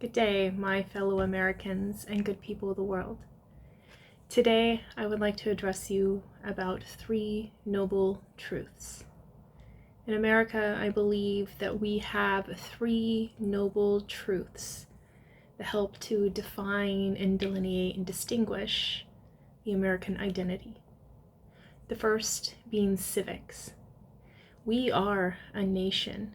Good day, my fellow Americans and good people of the world. Today, I would like to address you about 3 noble truths. In America, I believe that we have 3 noble truths that help to define and delineate and distinguish the American identity. The first being civics. We are a nation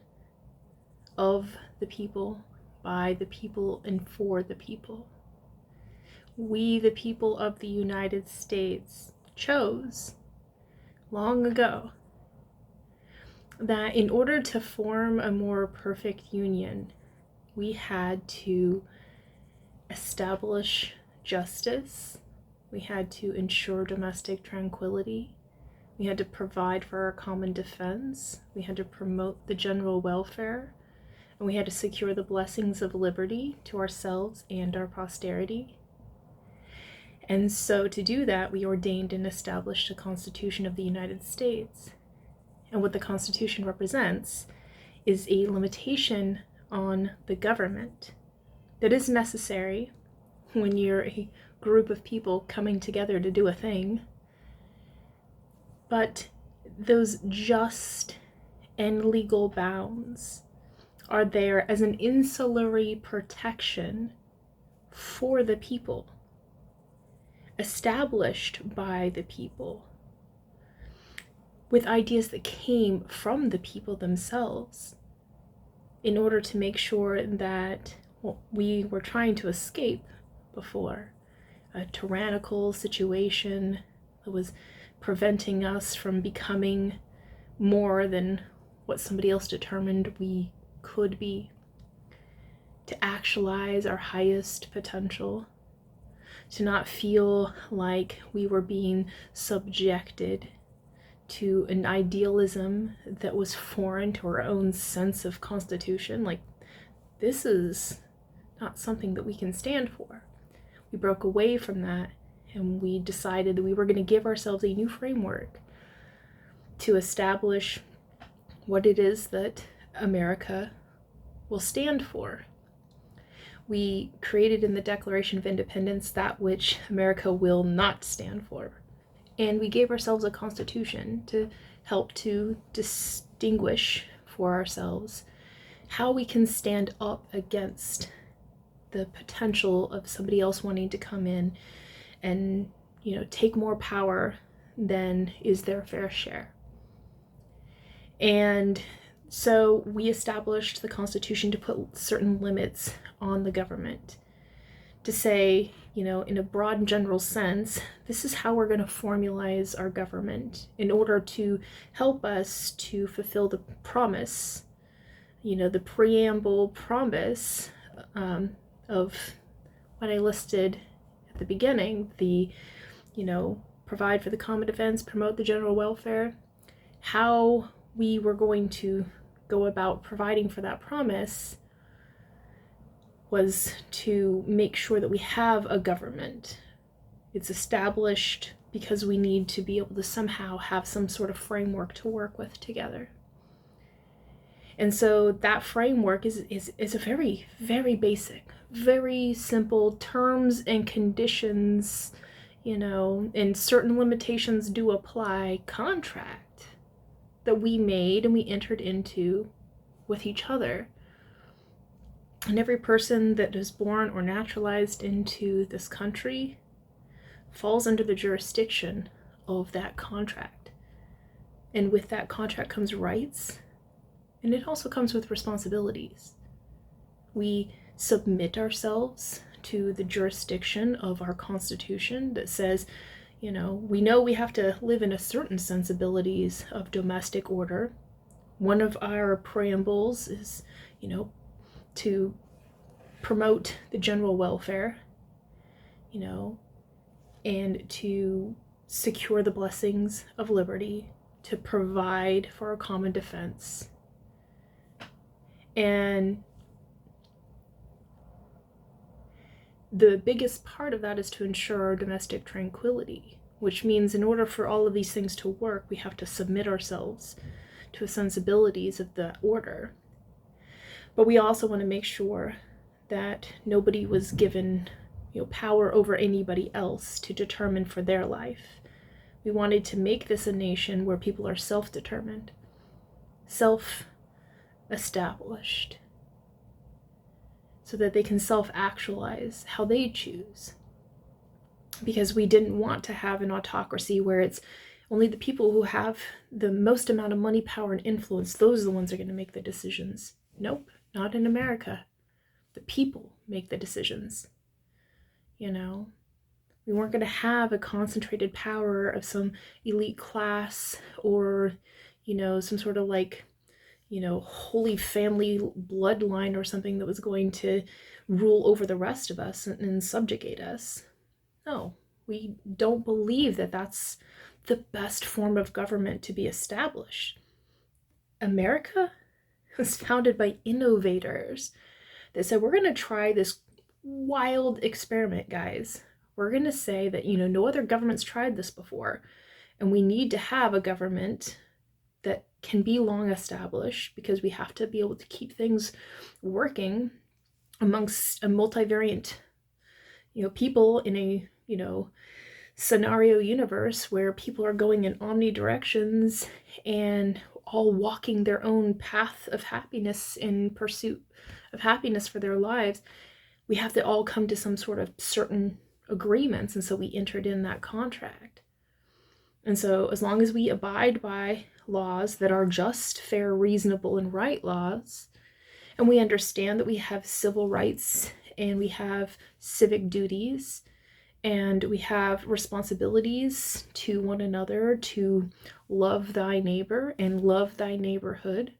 of the people, by the people, and for the people. We, the people of the United States, chose long ago that in order to form a more perfect union, we had to establish justice, we had to ensure domestic tranquility, we had to provide for our common defense, we had to promote the general welfare, and we had to secure the blessings of liberty to ourselves and our posterity. And so to do that, we ordained and established a Constitution of the United States. And what the Constitution represents is a limitation on the government that is necessary when you're a group of people coming together to do a thing. But those just and legal bounds are there as an insulary protection for the people, established by the people, with ideas that came from the people themselves, in order to make sure that what we were trying to escape before, a tyrannical situation that was preventing us from becoming more than what somebody else determined we could be, to actualize our highest potential, to not feel like we were being subjected to an idealism that was foreign to our own sense of constitution. Like, this is not something that we can stand for. We broke away from that and we decided that we were going to give ourselves a new framework to establish what it is that America will stand for. We created in the Declaration of Independence that which America will not stand for. And we gave ourselves a constitution to help to distinguish for ourselves how we can stand up against the potential of somebody else wanting to come in and, take more power than is their fair share. And so we established the Constitution to put certain limits on the government, to say, in a broad and general sense, this is how we're going to formalize our government in order to help us to fulfill the promise, the preamble promise of what I listed at the beginning, the, provide for the common defense, promote the general welfare, how we were going to go about providing for that promise was to make sure that we have a government. It's established because we need to be able to somehow have some sort of framework to work with together. And so that framework is a very, very basic, very simple terms and conditions, and certain limitations do apply, contract that we made and we entered into with each other. And every person that is born or naturalized into this country falls under the jurisdiction of that contract. And with that contract comes rights, and it also comes with responsibilities. We submit ourselves to the jurisdiction of our Constitution that says, we know we have to live in a certain sensibilities of domestic order. One of our preambles is, to promote the general welfare, and to secure the blessings of liberty, to provide for our common defense. And the biggest part of that is to ensure our domestic tranquility, which means in order for all of these things to work, we have to submit ourselves to the sensibilities of the order. But we also want to make sure that nobody was given, power over anybody else to determine for their life. We wanted to make this a nation where people are self-determined, self-established, so that they can self-actualize how they choose. Because we didn't want to have an autocracy where it's only the people who have the most amount of money, power, and influence, those are the ones that are going to make the decisions. Nope, not in America. The people make the decisions. We weren't going to have a concentrated power of some elite class or, some sort of holy family bloodline or something that was going to rule over the rest of us and subjugate us. No, we don't believe that that's the best form of government to be established. America was founded by innovators that said, we're going to try this wild experiment, guys. We're going to say that, no other government's tried this before, and we need to have a government that can be long established because we have to be able to keep things working amongst a multivariant, people in a, scenario universe where people are going in omnidirections and all walking their own path of happiness in pursuit of happiness for their lives. We have to all come to some sort of certain agreements, and so we entered in that contract. And so as long as we abide by laws that are just, fair, reasonable, and right laws, and we understand that we have civil rights and we have civic duties and we have responsibilities to one another to love thy neighbor and love thy neighborhood,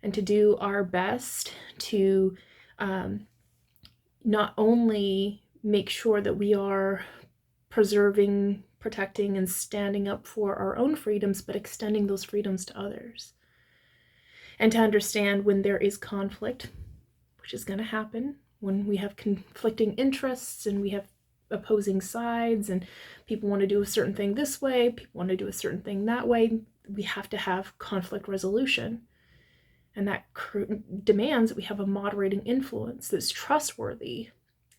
and to do our best to not only make sure that we are preserving, protecting, and standing up for our own freedoms, but extending those freedoms to others. And to understand when there is conflict, which is going to happen, when we have conflicting interests and we have opposing sides and people want to do a certain thing this way, people want to do a certain thing that way, we have to have conflict resolution. And that demands that we have a moderating influence that's trustworthy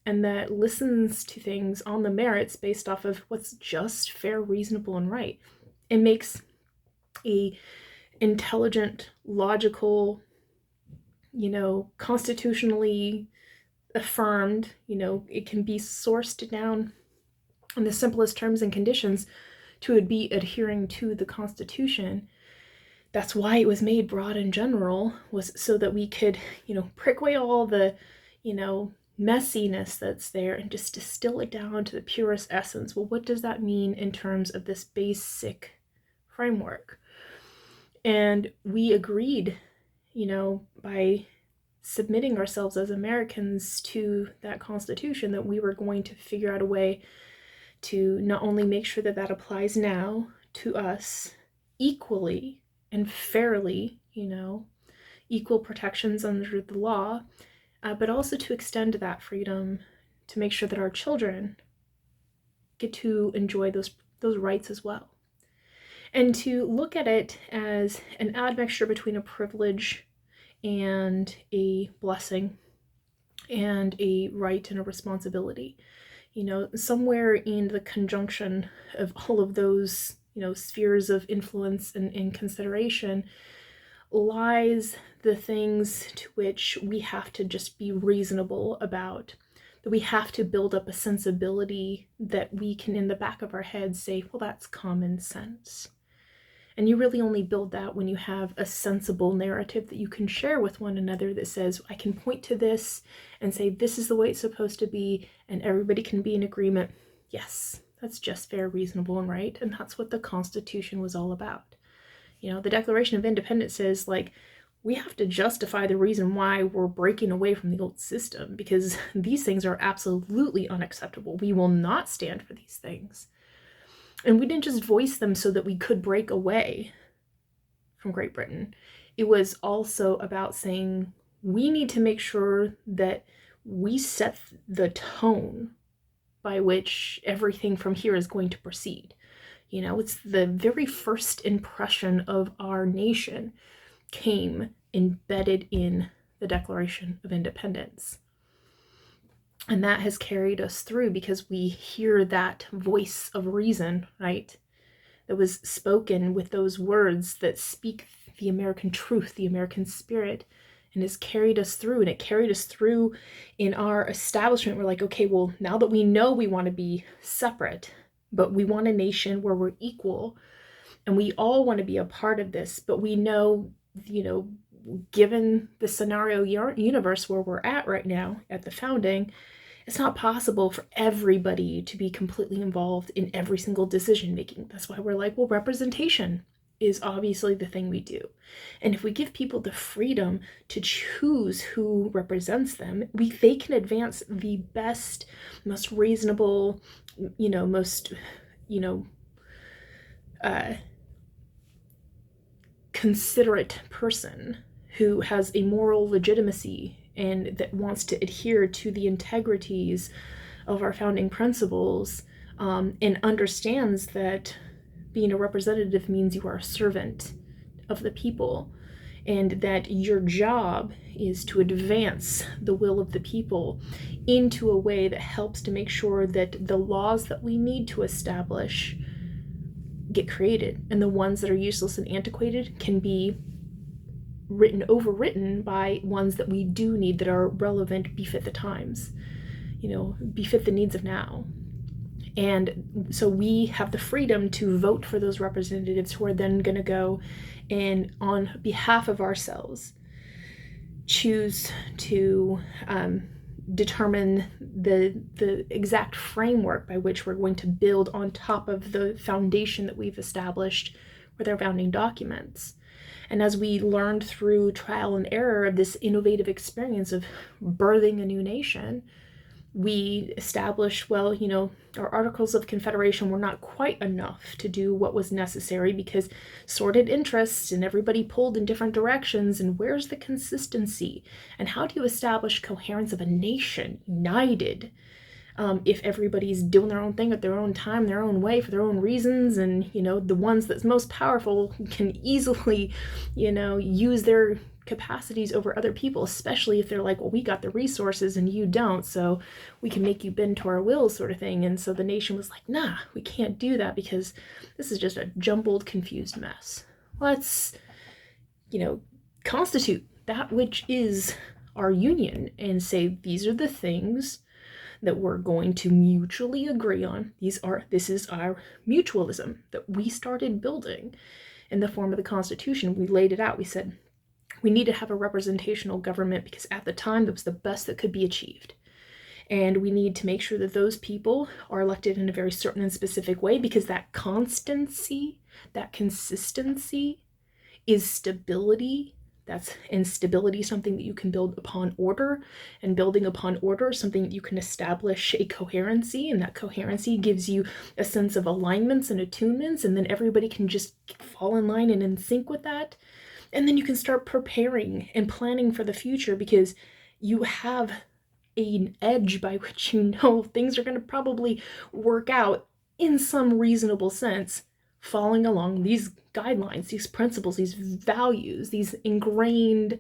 and that listens to things on the merits based off of what's just, fair, reasonable, and right. It makes a intelligent, logical, constitutionally affirmed, it can be sourced down in the simplest terms and conditions to be adhering to the Constitution. That's why it was made broad and general, was so that we could, prick away all the, messiness that's there and just distill it down to the purest essence. Well, what does that mean in terms of this basic framework? And we agreed, by submitting ourselves as Americans to that Constitution, that we were going to figure out a way to not only make sure that that applies now to us equally and fairly, equal protections under the law, but also to extend that freedom to make sure that our children get to enjoy those rights as well. And to look at it as an admixture between a privilege and a blessing and a right and a responsibility. Somewhere in the conjunction of all of those, spheres of influence and consideration lies the things to which we have to just be reasonable about, that we have to build up a sensibility that we can in the back of our heads say, well, that's common sense. And you really only build that when you have a sensible narrative that you can share with one another that says, I can point to this and say, this is the way it's supposed to be, and everybody can be in agreement. Yes, that's just, fair, reasonable, and right. And that's what the Constitution was all about. The Declaration of Independence says, we have to justify the reason why we're breaking away from the old system, because these things are absolutely unacceptable. We will not stand for these things. And we didn't just voice them so that we could break away from Great Britain. It was also about saying we need to make sure that we set the tone by which everything from here is going to proceed. It's the very first impression of our nation came embedded in the Declaration of Independence. And that has carried us through because we hear that voice of reason, right? That was spoken with those words that speak the American truth, the American spirit, and has carried us through. And it carried us through in our establishment. We're like, okay, well, now that we know we want to be separate, but we want a nation where we're equal, and we all want to be a part of this, but we know, given the scenario universe where we're at right now at the founding, it's not possible for everybody to be completely involved in every single decision making. That's why we're like, well, representation is obviously the thing we do. And if we give people the freedom to choose who represents them, they can advance the best, most reasonable, most, considerate person who has a moral legitimacy and that wants to adhere to the integrities of our founding principles, and understands that being a representative means you are a servant of the people, and that your job is to advance the will of the people into a way that helps to make sure that the laws that we need to establish get created, and the ones that are useless and antiquated can be overwritten by ones that we do need, that are relevant, befit the times, befit the needs of now. And so we have the freedom to vote for those representatives who are then going to go and, on behalf of ourselves, choose to determine the exact framework by which we're going to build on top of the foundation that we've established with our founding documents. And as we learned through trial and error of this innovative experience of birthing a new nation, we established, well, our Articles of Confederation were not quite enough to do what was necessary because sordid interests and everybody pulled in different directions. And where's the consistency? And how do you establish coherence of a nation united if everybody's doing their own thing at their own time, their own way, for their own reasons? And, the ones that's most powerful can easily, use their capacities over other people, especially if they're like, well, we got the resources and you don't, so we can make you bend to our will, sort of thing. And so the nation was like, nah, we can't do that because this is just a jumbled, confused mess. Let's, constitute that which is our union and say, these are the things that we're going to mutually agree on. This is our mutualism that we started building in the form of the Constitution. We laid it out. We said, we need to have a representational government because at the time that was the best that could be achieved. And we need to make sure that those people are elected in a very certain and specific way, because that constancy, that consistency is stability. That's instability, something that you can build upon order, and building upon order, something that you can establish a coherency, and that coherency gives you a sense of alignments and attunements, and then everybody can just fall in line and in sync with that. And then you can start preparing and planning for the future because you have an edge by which things are going to probably work out in some reasonable sense, following along these guidelines, these principles, these values, these ingrained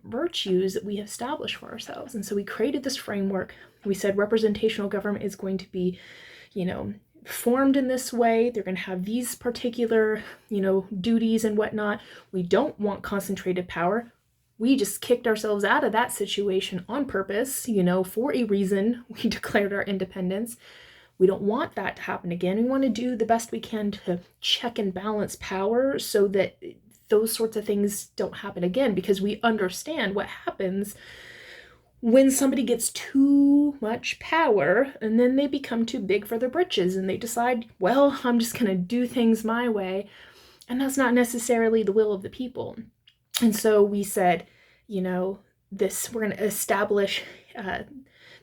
virtues that we have established for ourselves. And so we created this framework. We said representational government is going to be, formed in this way. They're going to have these particular, duties and whatnot. We don't want concentrated power. We just kicked ourselves out of that situation on purpose, for a reason. We declared our independence. We don't want that to happen again. We want to do the best we can to check and balance power so that those sorts of things don't happen again, because we understand what happens when somebody gets too much power and then they become too big for their britches and they decide, well, I'm just going to do things my way. And that's not necessarily the will of the people. And so we said, we're going to establish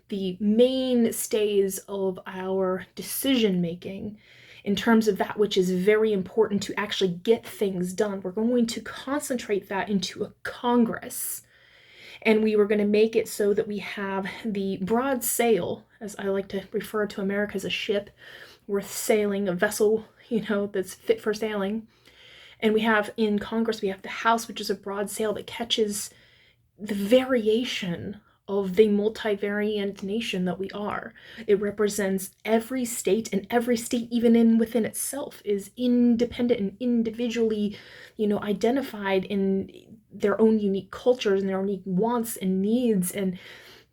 the mainstays of our decision making in terms of that which is very important to actually get things done. We're going to concentrate that into a Congress. And we were going to make it so that we have the broad sail, as I like to refer to America as a ship worth sailing, a vessel, that's fit for sailing. And we have in Congress, we have the House, which is a broad sail that catches the variation of the multivariant nation that we are. It represents every state, and every state, even within itself, is independent and individually, identified in their own unique cultures and their own unique wants and needs, and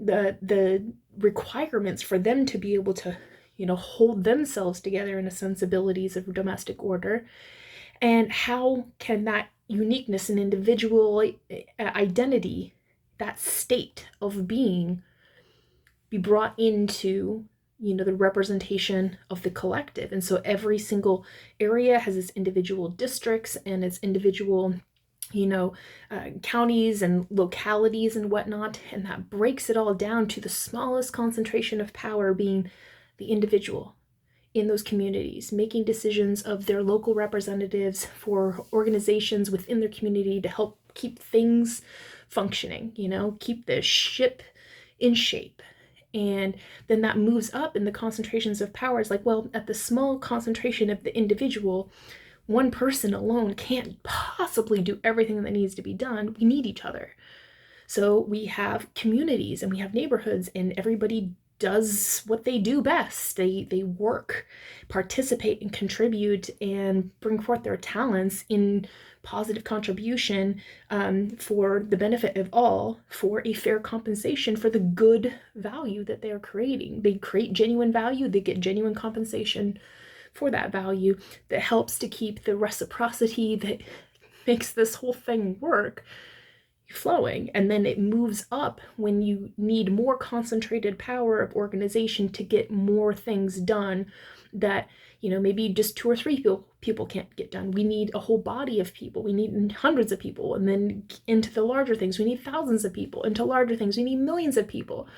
the requirements for them to be able to, hold themselves together in a sensibilities of domestic order. And how can that uniqueness and individual identity, that state of being, be brought into, the representation of the collective? And so every single area has its individual districts and its individual, counties and localities and whatnot, and that breaks it all down to the smallest concentration of power being the individual in those communities, making decisions of their local representatives for organizations within their community to help keep things functioning, keep the ship in shape. And then that moves up in the concentrations of power. It's like, well, at the small concentration of the individual, one person alone can't possibly do everything that needs to be done. We need each other. So we have communities and we have neighborhoods, and everybody does what they do best. They work, participate, and contribute, and bring forth their talents in positive contribution for the benefit of all, for a fair compensation for the good value that they are creating. They create genuine value, they get genuine compensation for that value that helps to keep the reciprocity that makes this whole thing work flowing. And then it moves up when you need more concentrated power of organization to get more things done that, maybe just 2 or 3 people can't get done. We need a whole body of people. We need hundreds of people. And then into the larger things, we need thousands of people. Into larger things, we need millions of people.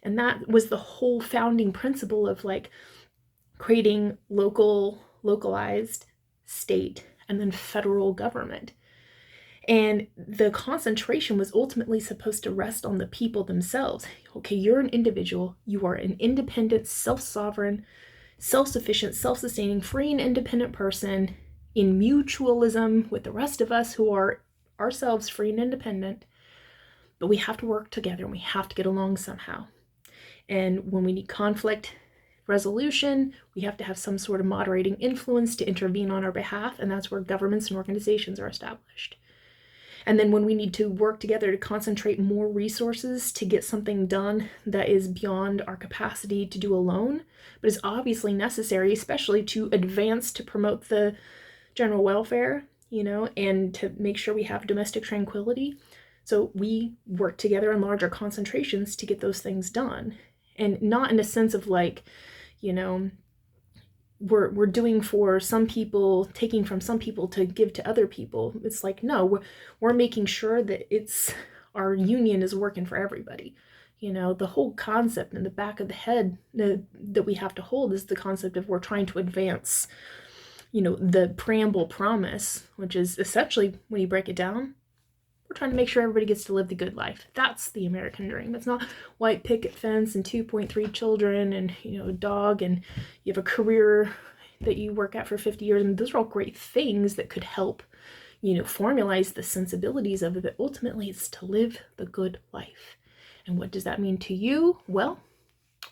And that was the whole founding principle of like creating localized state and then federal government. And the concentration was ultimately supposed to rest on the people themselves. Okay, you're an individual. You are an independent, self-sovereign, self-sufficient, self-sustaining, free and independent person in mutualism with the rest of us who are ourselves free and independent. But we have to work together and we have to get along somehow. And when we need conflict resolution, we have to have some sort of moderating influence to intervene on our behalf. And that's where governments and organizations are established. And then when we need to work together to concentrate more resources to get something done that is beyond our capacity to do alone, but is obviously necessary, especially to advance, to promote the general welfare, and to make sure we have domestic tranquility. So we work together in larger concentrations to get those things done. And not in a sense of like, we're doing for some people, taking from some people to give to other people. It's like, no, we're making sure that our union is working for everybody. The whole concept in the back of the head that we have to hold is the concept of we're trying to advance, the preamble promise, which is essentially, when you break it down, we're trying to make sure everybody gets to live the good life. That's the American dream. It's not white picket fence and 2.3 children and, a dog, and you have a career that you work at for 50 years. And those are all great things that could help, formalize the sensibilities of it. But ultimately, it's to live the good life. And what does that mean to you? Well,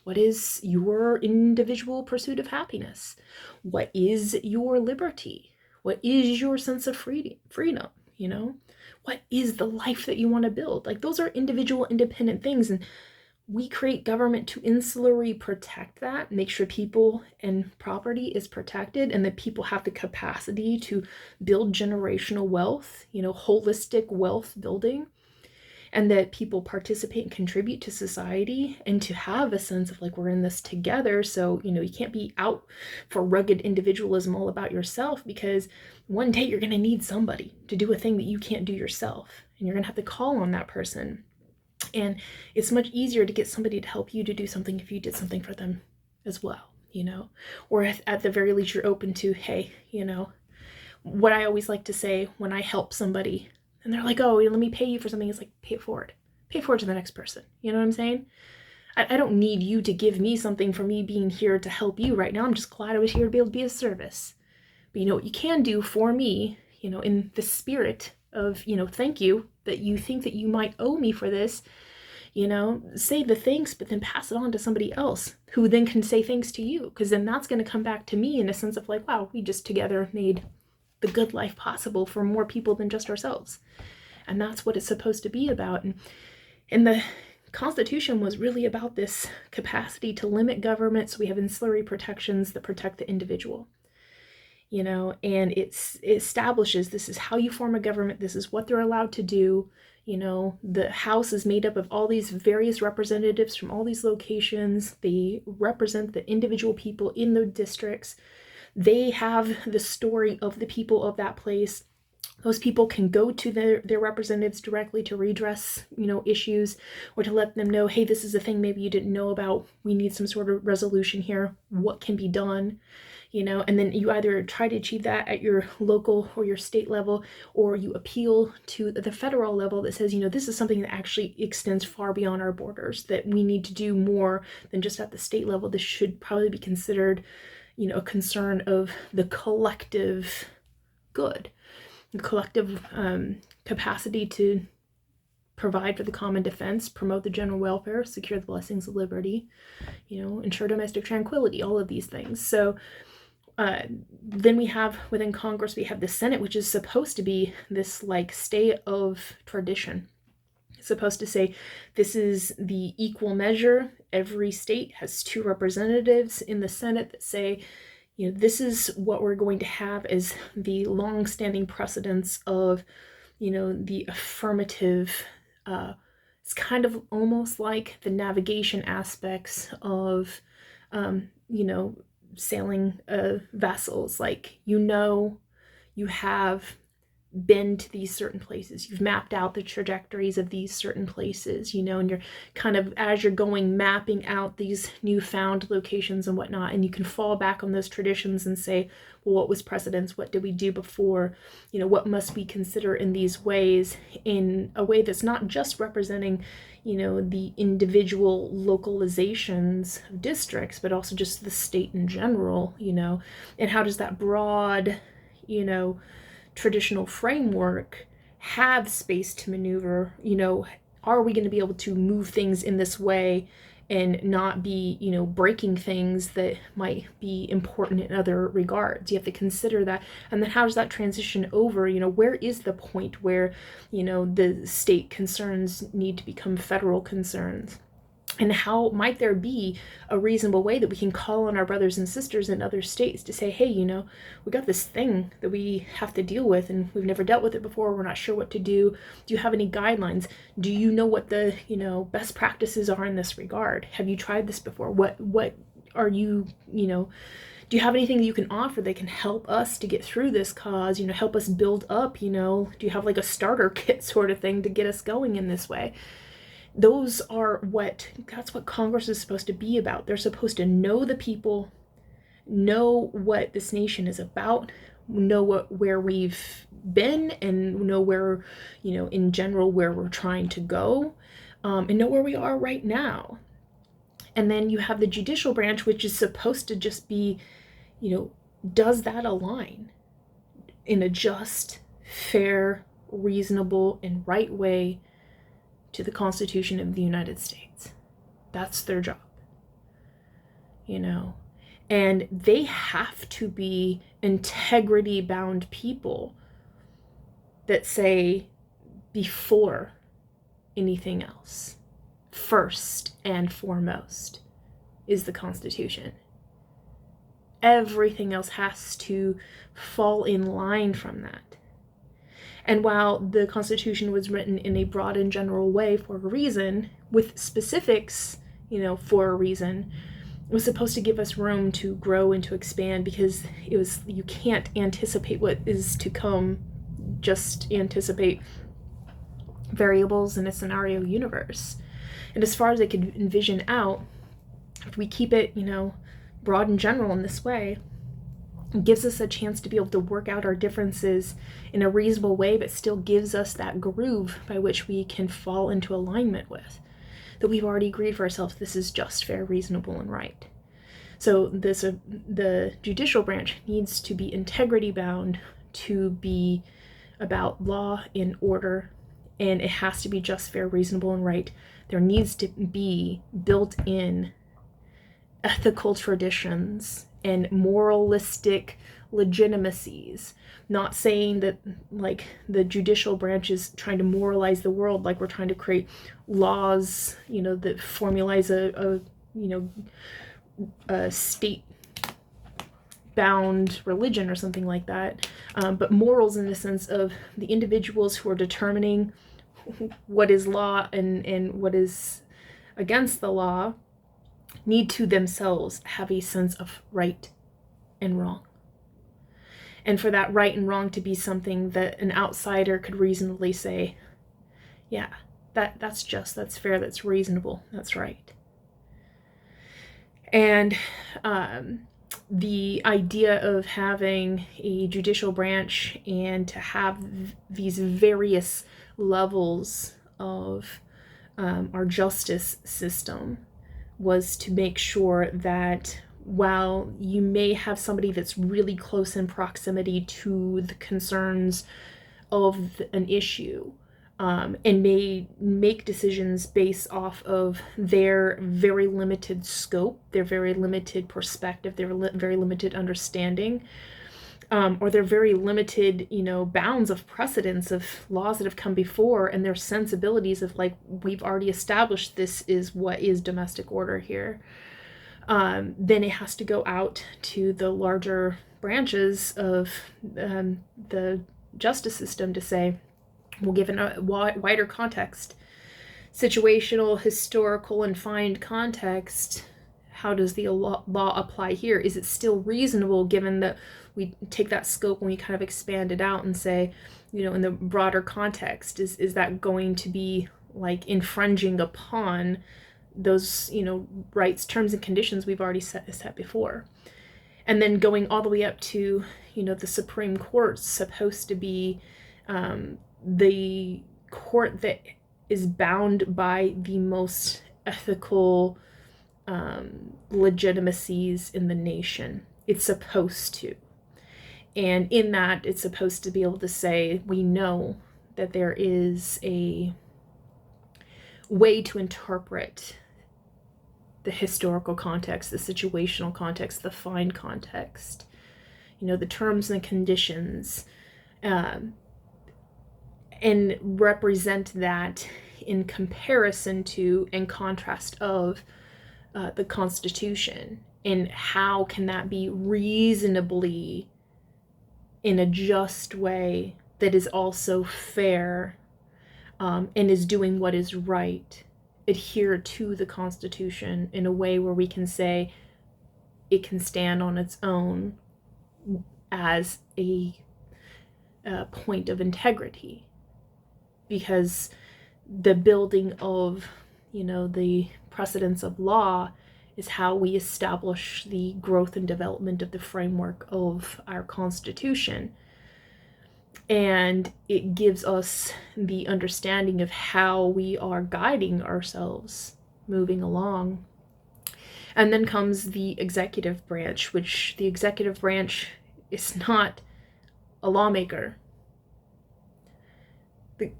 what is your individual pursuit of happiness? What is your liberty? What is your sense of freedom? What is the life that you want to build? Like, those are individual, independent things. And we create government to insularly protect that, make sure people and property is protected, and that people have the capacity to build generational wealth, holistic wealth building, and that people participate and contribute to society, and to have a sense of like, we're in this together. So, you can't be out for rugged individualism all about yourself, because one day you're going to need somebody to do a thing that you can't do yourself, and you're going to have to call on that person. And it's much easier to get somebody to help you to do something if you did something for them as well, or at the very least, you're open to, hey, what I always like to say when I help somebody and they're like, oh, let me pay you for something. It's like, pay it forward to the next person. You know what I'm saying? I don't need you to give me something for me being here to help you right now. I'm just glad I was here to be able to be of service. But what you can do for me, in the spirit of, thank you, that you think that you might owe me for this, say the thanks, but then pass it on to somebody else who then can say thanks to you, because then that's going to come back to me in a sense of like, wow, we just together made the good life possible for more people than just ourselves. And that's what it's supposed to be about. And the Constitution was really about this capacity to limit government, so we have ancillary protections that protect the individual. And it establishes this is how you form a government, this is what they're allowed to do. The House is made up of all these various representatives from all these locations. They represent the individual people in the districts. They have the story of the people of that place. Those people can go to their representatives directly to redress, issues, or to let them know, hey, this is a thing maybe you didn't know about. We need some sort of resolution here. What can be done? And then you either try to achieve that at your local or your state level, or you appeal to the federal level that says, this is something that actually extends far beyond our borders, that we need to do more than just at the state level. This should probably be considered, a concern of the collective good, the collective capacity to provide for the common defense, promote the general welfare, secure the blessings of liberty, ensure domestic tranquility, all of these things. So then we have within Congress, we have the Senate, which is supposed to be this like stay of tradition. It's supposed to say this is the equal measure. Every state has 2 representatives in the Senate that say, this is what we're going to have as the long-standing precedence of, the affirmative. It's kind of almost like the navigation aspects of, sailing vessels. Like, you have been to these certain places, you've mapped out the trajectories of these certain places, and you're kind of, as you're going, mapping out these newfound locations and whatnot, and you can fall back on those traditions and say, well, what was precedence? What did we do before? What must we consider in these ways, in a way that's not just representing, the individual localizations of districts, but also just the state in general, and how does that broad, traditional framework have space to maneuver? Are we going to be able to move things in this way and not be, breaking things that might be important in other regards? You have to consider that. And then how does that transition over? Where is the point where, the state concerns need to become federal concerns? And how might there be a reasonable way that we can call on our brothers and sisters in other states to say, hey, we got this thing that we have to deal with, and we've never dealt with it before. We're not sure what to do. Do you have any guidelines? Do you know what the, best practices are in this regard? Have you tried this before? What are you, do you have anything that you can offer that can help us to get through this cause, help us build up, do you have like a starter kit sort of thing to get us going in this way? That's what Congress is supposed to be about. They're supposed to know the people, know what this nation is about, know where we've been, and know where, in general, where we're trying to go, and know where we are right now. And then you have the judicial branch, which is supposed to just be, does that align in a just, fair, reasonable, and right way to the Constitution of the United States? That's their job, and they have to be integrity-bound people that say, before anything else, first and foremost is the Constitution. Everything else has to fall in line from that. And while the Constitution was written in a broad and general way for a reason, with specifics, for a reason, it was supposed to give us room to grow and to expand, because you can't anticipate what is to come, just anticipate variables in a scenario universe. And as far as I could envision out, if we keep it, broad and general in this way, it gives us a chance to be able to work out our differences in a reasonable way, but still gives us that groove by which we can fall into alignment with, that we've already agreed for ourselves, this is just, fair, reasonable, and right. So the judicial branch needs to be integrity bound, to be about law and order, and it has to be just, fair, reasonable, and right. there needs to be built-in ethical traditions and moralistic legitimacies. Not saying that like the judicial branch is trying to moralize the world, like we're trying to create laws, that formalize a state bound religion or something like that, but morals in the sense of the individuals who are determining what is law and what is against the law need to themselves have a sense of right and wrong. And for that right and wrong to be something that an outsider could reasonably say, yeah, that's just, that's fair, that's reasonable, that's right. And the idea of having a judicial branch and to have these various levels of our justice system was to make sure that while you may have somebody that's really close in proximity to the concerns of an issue, and may make decisions based off of their very limited scope, their very limited perspective, their very limited understanding, or their very limited, bounds of precedence of laws that have come before, and their sensibilities of like, we've already established this is what is domestic order here. Then it has to go out to the larger branches of the justice system to say, well, given a wider context, situational, historical, and find context, how does the law apply here? Is it still reasonable given that we take that scope and we kind of expand it out and say, in the broader context, is that going to be like infringing upon those, rights, terms, and conditions we've already set before? And then going all the way up to, the Supreme Court's supposed to be the court that is bound by the most ethical legitimacies in the nation. It's supposed to. And in that, it's supposed to be able to say, we know that there is a way to interpret the historical context, the situational context, the find context, the terms and conditions, and represent that in comparison to and contrast of the Constitution. And how can that be reasonably in a just way that is also fair, and is doing what is right, adhere to the Constitution in a way where we can say it can stand on its own as a point of integrity. Because the building of, the precedents of law is how we establish the growth and development of the framework of our Constitution. And it gives us the understanding of how we are guiding ourselves moving along. And then comes the executive branch, which the executive branch is not a lawmaker. The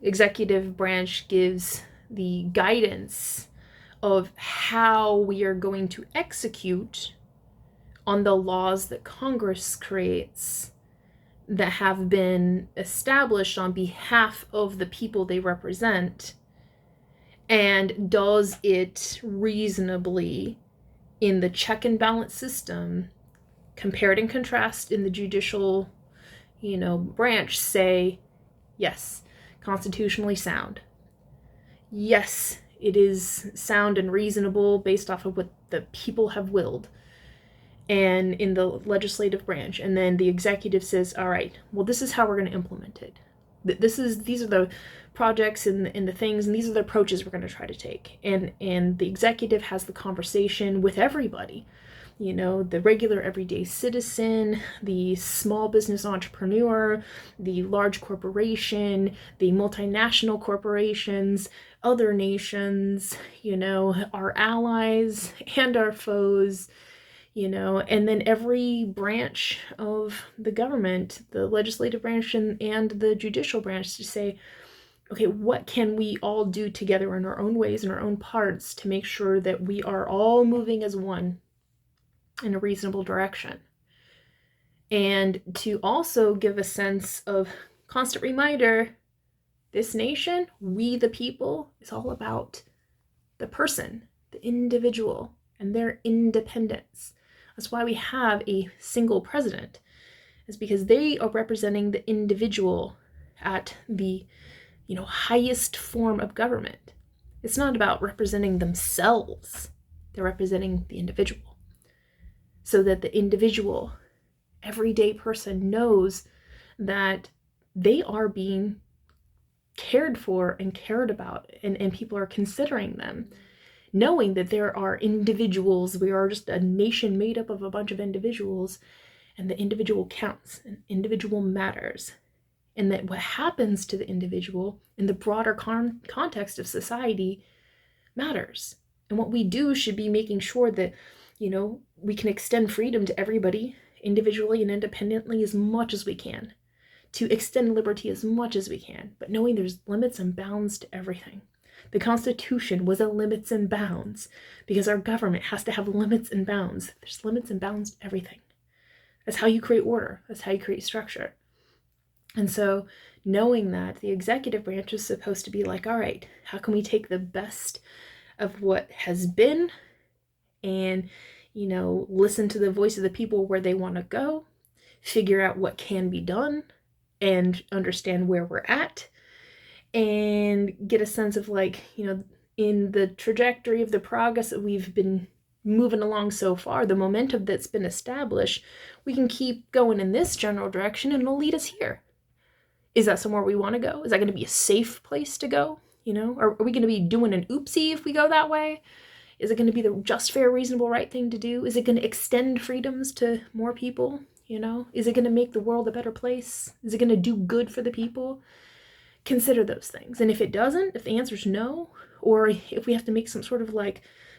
executive branch gives the guidance of how we are going to execute on the laws that Congress creates that have been established on behalf of the people they represent, and does it reasonably in the check and balance system, compared and contrast in the judicial, branch, say, yes, constitutionally sound. Yes, it is sound and reasonable based off of what the people have willed. And in the legislative branch, and then the executive says, all right, well, this is how we're going to implement it. These are the projects and the things, and these are the approaches we're going to try to take. And the executive has the conversation with everybody, the regular everyday citizen, the small business entrepreneur, the large corporation, the multinational corporations, other nations, our allies and our foes, and then every branch of the government, the legislative branch and the judicial branch, to say, okay, what can we all do together in our own ways, in our own parts, to make sure that we are all moving as one in a reasonable direction? And to also give a sense of constant reminder, this nation, we the people, is all about the person, the individual, and their independence. That's why we have a single president, is because they are representing the individual at the highest form of government. It's not about representing themselves. They're representing the individual. So that the individual, everyday person knows that they are being cared for and cared about, and people are considering them, knowing that there are individuals. We are just a nation made up of a bunch of individuals, and the individual counts, and individual matters. And that what happens to the individual in the broader context of society matters. And what we do should be making sure that, we can extend freedom to everybody, individually and independently, as much as we can, to extend liberty as much as we can, but knowing there's limits and bounds to everything. The Constitution was a limits and bounds, because our government has to have limits and bounds. There's limits and bounds to everything. That's how you create order. That's how you create structure. And so knowing that the executive branch is supposed to be like, all right, how can we take the best of what has been and, listen to the voice of the people where they want to go, figure out what can be done, and understand where we're at, and get a sense of in the trajectory of the progress that we've been moving along so far, the momentum that's been established, we can keep going in this general direction and it'll lead us here. Is that somewhere we want to go? Is that going to be a safe place to go? Are we going to be doing an oopsie if we go that way? Is it going to be the just, fair, reasonable, right thing to do? Is it going to extend freedoms to more people? Is it going to make the world a better place? Is it going to do good for the people? Consider those things. And if it doesn't, if the answer is no, or if we have to make some sort of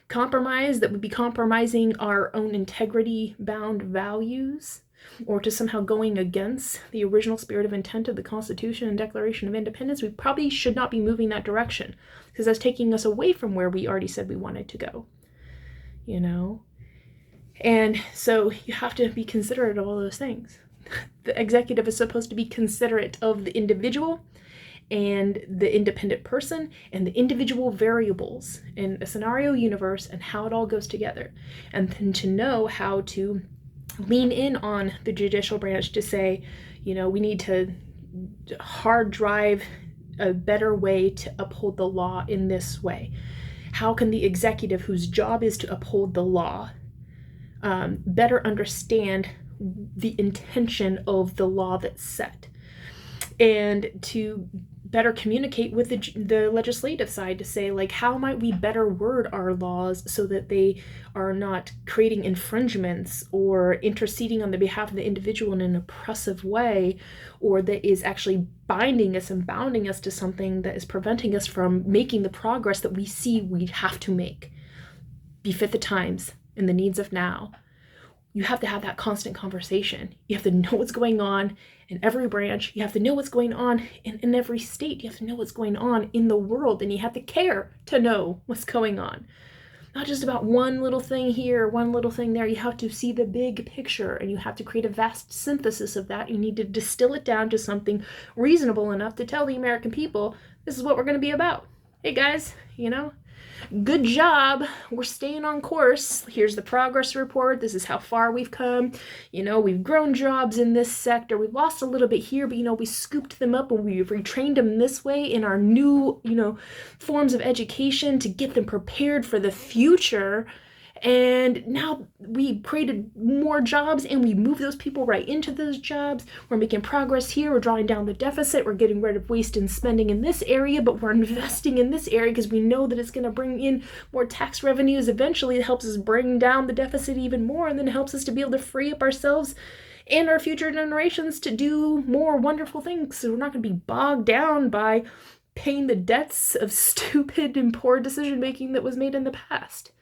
compromise that would be compromising our own integrity-bound values, or to somehow going against the original spirit of intent of the Constitution and Declaration of Independence, we probably should not be moving that direction, because that's taking us away from where we already said we wanted to go. And so you have to be considerate of all those things. The executive is supposed to be considerate of the individual and the independent person and the individual variables in a scenario universe and how it all goes together. And then to know how to lean in on the judicial branch to say, we need to hard drive a better way to uphold the law in this way. How can the executive, whose job is to uphold the law, better understand the intention of the law that's set, and to better communicate with the legislative side to say, how might we better word our laws so that they are not creating infringements or interceding on the behalf of the individual in an oppressive way, or that is actually binding us and bounding us to something that is preventing us from making the progress that we see we have to make, befit the times and the needs of now. You have to have that constant conversation. You have to know what's going on in every branch. You have to know what's going on in every state. You have to know what's going on in the world, and you have to care to know what's going on. Not just about one little thing here, one little thing there. You have to see the big picture, and you have to create a vast synthesis of that. You need to distill it down to something reasonable enough to tell the American people, this is what we're going to be about. Hey guys, good job. We're staying on course. Here's the progress report. This is how far we've come. We've grown jobs in this sector. We've lost a little bit here, but we scooped them up and we've retrained them this way in our new, forms of education to get them prepared for the future. And now we created more jobs and we moved those people right into those jobs. We're making progress here. We're drawing down the deficit. We're getting rid of waste and spending in this area, but we're investing in this area because we know that it's going to bring in more tax revenues. Eventually, it helps us bring down the deficit even more, and then it helps us to be able to free up ourselves and our future generations to do more wonderful things. So we're not going to be bogged down by paying the debts of stupid and poor decision making that was made in the past.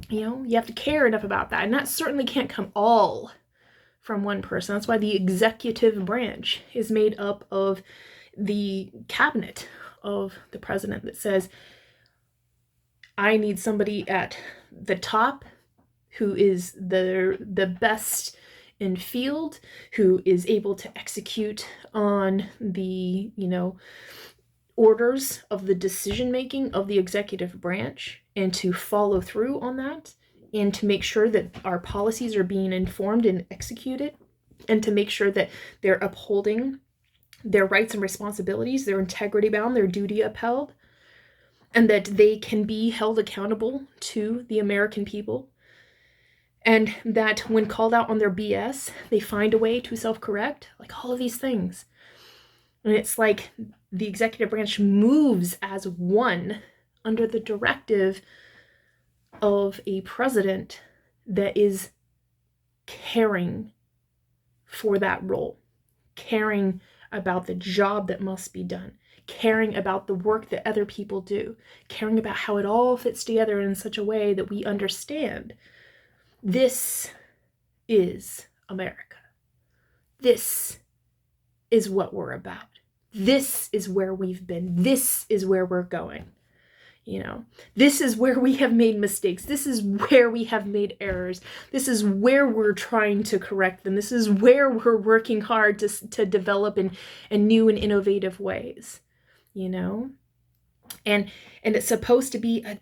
You have to care enough about that. And that certainly can't come all from one person. That's why the executive branch is made up of the cabinet of the president that says, I need somebody at the top who is the best in field, who is able to execute on the, orders of the decision making of the executive branch, and to follow through on that, and to make sure that our policies are being informed and executed, and to make sure that they're upholding their rights and responsibilities, their integrity bound, their duty upheld, and that they can be held accountable to the American people. And that when called out on their BS, they find a way to self-correct, like all of these things. And it's like the executive branch moves as one under the directive of a president that is caring for that role, caring about the job that must be done, caring about the work that other people do, caring about how it all fits together in such a way that we understand this is America. This is what we're about. This is where we've been. This is where we're going. This is where we have made mistakes. This is where we have made errors. This is where we're trying to correct them. This is where we're working hard to develop in new and innovative ways, And it's supposed to be a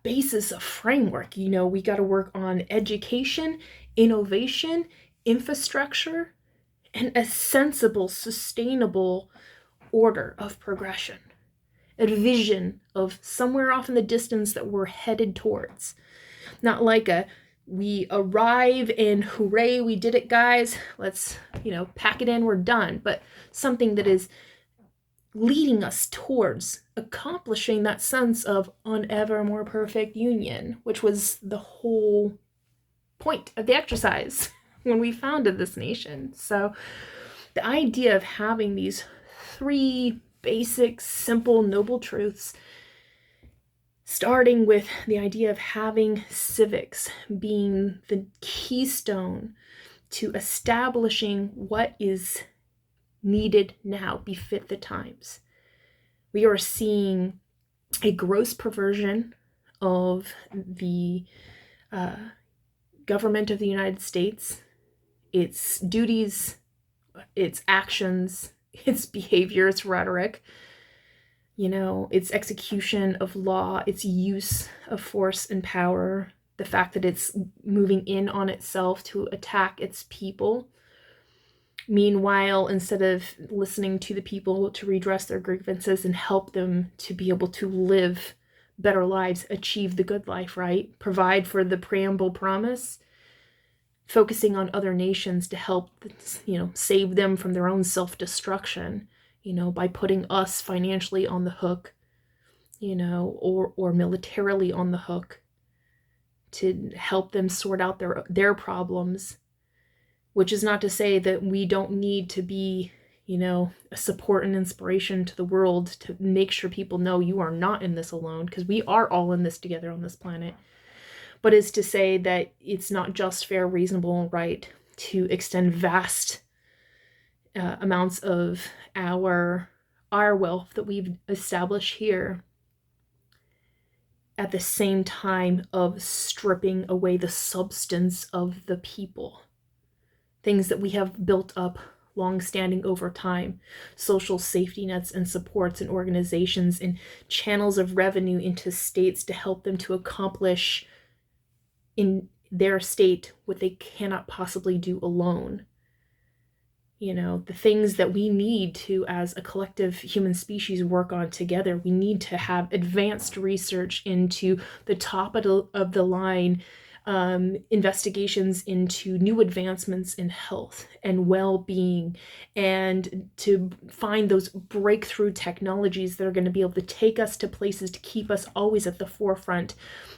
basis, a framework. We got to work on education, innovation, infrastructure, and a sensible, sustainable order of progression. A vision of somewhere off in the distance that we're headed towards. Not like we arrive and hooray, we did it, guys. Let's, pack it in, we're done. But something that is leading us towards accomplishing that sense of an ever more perfect union, which was the whole point of the exercise when we founded this nation. So the idea of having these 3 basic, simple, noble truths, starting with the idea of having civics being the keystone to establishing what is needed now, befit the times. We are seeing a gross perversion of the government of the United States, its duties, its actions, its behavior, its rhetoric, its execution of law, its use of force and power, the fact that it's moving in on itself to attack its people. Meanwhile, instead of listening to the people to redress their grievances and help them to be able to live better lives, achieve the good life, right? Provide for the preamble promise, focusing on other nations to help, save them from their own self-destruction, by putting us financially on the hook, or militarily on the hook to help them sort out their problems. Which is not to say that we don't need to be, a support and inspiration to the world to make sure people know you are not in this alone, because we are all in this together on this planet. But is to say that it's not just fair, reasonable, and right to extend vast amounts of our wealth that we've established here at the same time of stripping away the substance of the people. Things that we have built up long-standing over time, social safety nets and supports and organizations and channels of revenue into states to help them to accomplish in their state what they cannot possibly do alone. The things that we need to, as a collective human species, work on together. We need to have advanced research into the top of the line investigations into new advancements in health and well-being, and to find those breakthrough technologies that are going to be able to take us to places to keep us always at the forefront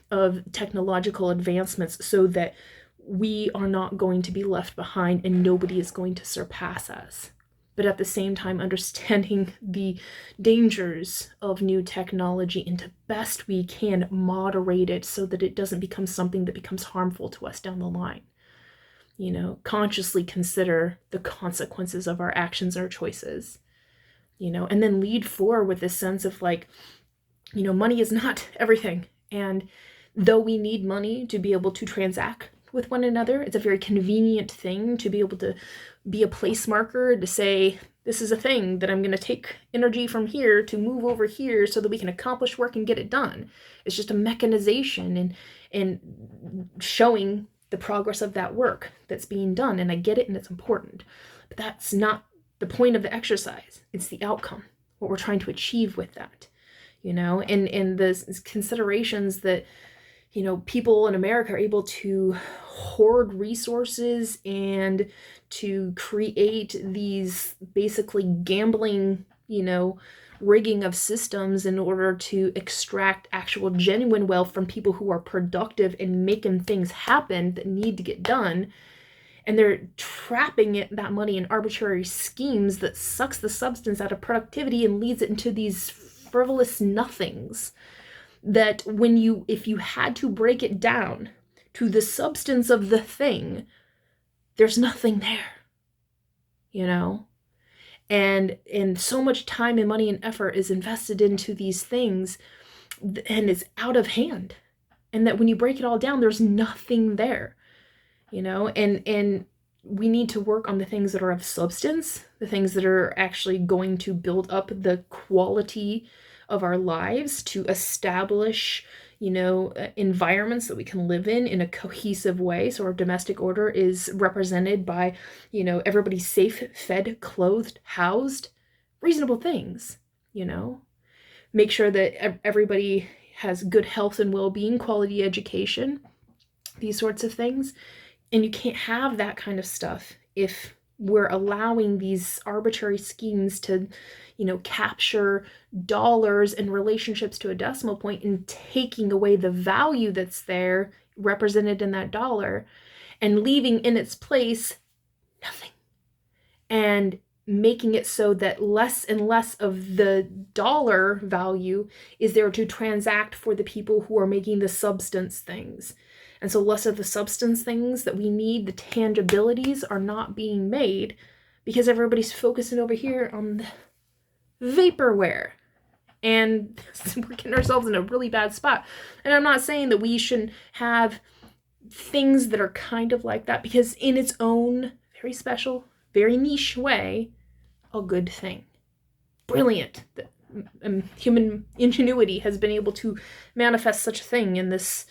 of technological advancements, so that we are not going to be left behind and nobody is going to surpass us. But at the same time, understanding the dangers of new technology and to best we can moderate it so that it doesn't become something that becomes harmful to us down the line. Consciously consider the consequences of our actions or choices. and then lead forward with this sense of like, money is not everything. And though we need money to be able to transact with one another, it's a very convenient thing to be able to be a place marker to say, this is a thing that I'm going to take energy from here to move over here so that we can accomplish work and get it done. It's just a mechanization and showing the progress of that work that's being done. And I get it, and it's important. But that's not the point of the exercise. It's the outcome, what we're trying to achieve with that, and the considerations that, people in America are able to hoard resources and to create these basically gambling, rigging of systems in order to extract actual genuine wealth from people who are productive and making things happen that need to get done. And they're trapping that money in arbitrary schemes that sucks the substance out of productivity and leads it into these frivolous nothings that if you had to break it down to the substance of the thing, there's nothing there, and so much time and money and effort is invested into these things, and it's out of hand, and that when you break it all down, there's nothing there, and we need to work on the things that are of substance, the things that are actually going to build up the quality of our lives, to establish, environments that we can live in a cohesive way. So our domestic order is represented by, everybody safe, fed, clothed, housed, reasonable things, make sure that everybody has good health and well-being, quality education, these sorts of things. And you can't have that kind of stuff if we're allowing these arbitrary schemes to, capture dollars and relationships to a decimal point and taking away the value that's there represented in that dollar and leaving in its place nothing, and making it so that less and less of the dollar value is there to transact for the people who are making the substance things. And so less of the substance things that we need, the tangibilities, are not being made because everybody's focusing over here on the vaporware. And we're getting ourselves in a really bad spot. And I'm not saying that we shouldn't have things that are kind of like that, because in its own very special, very niche way, a good thing. Brilliant. Human ingenuity has been able to manifest such a thing in this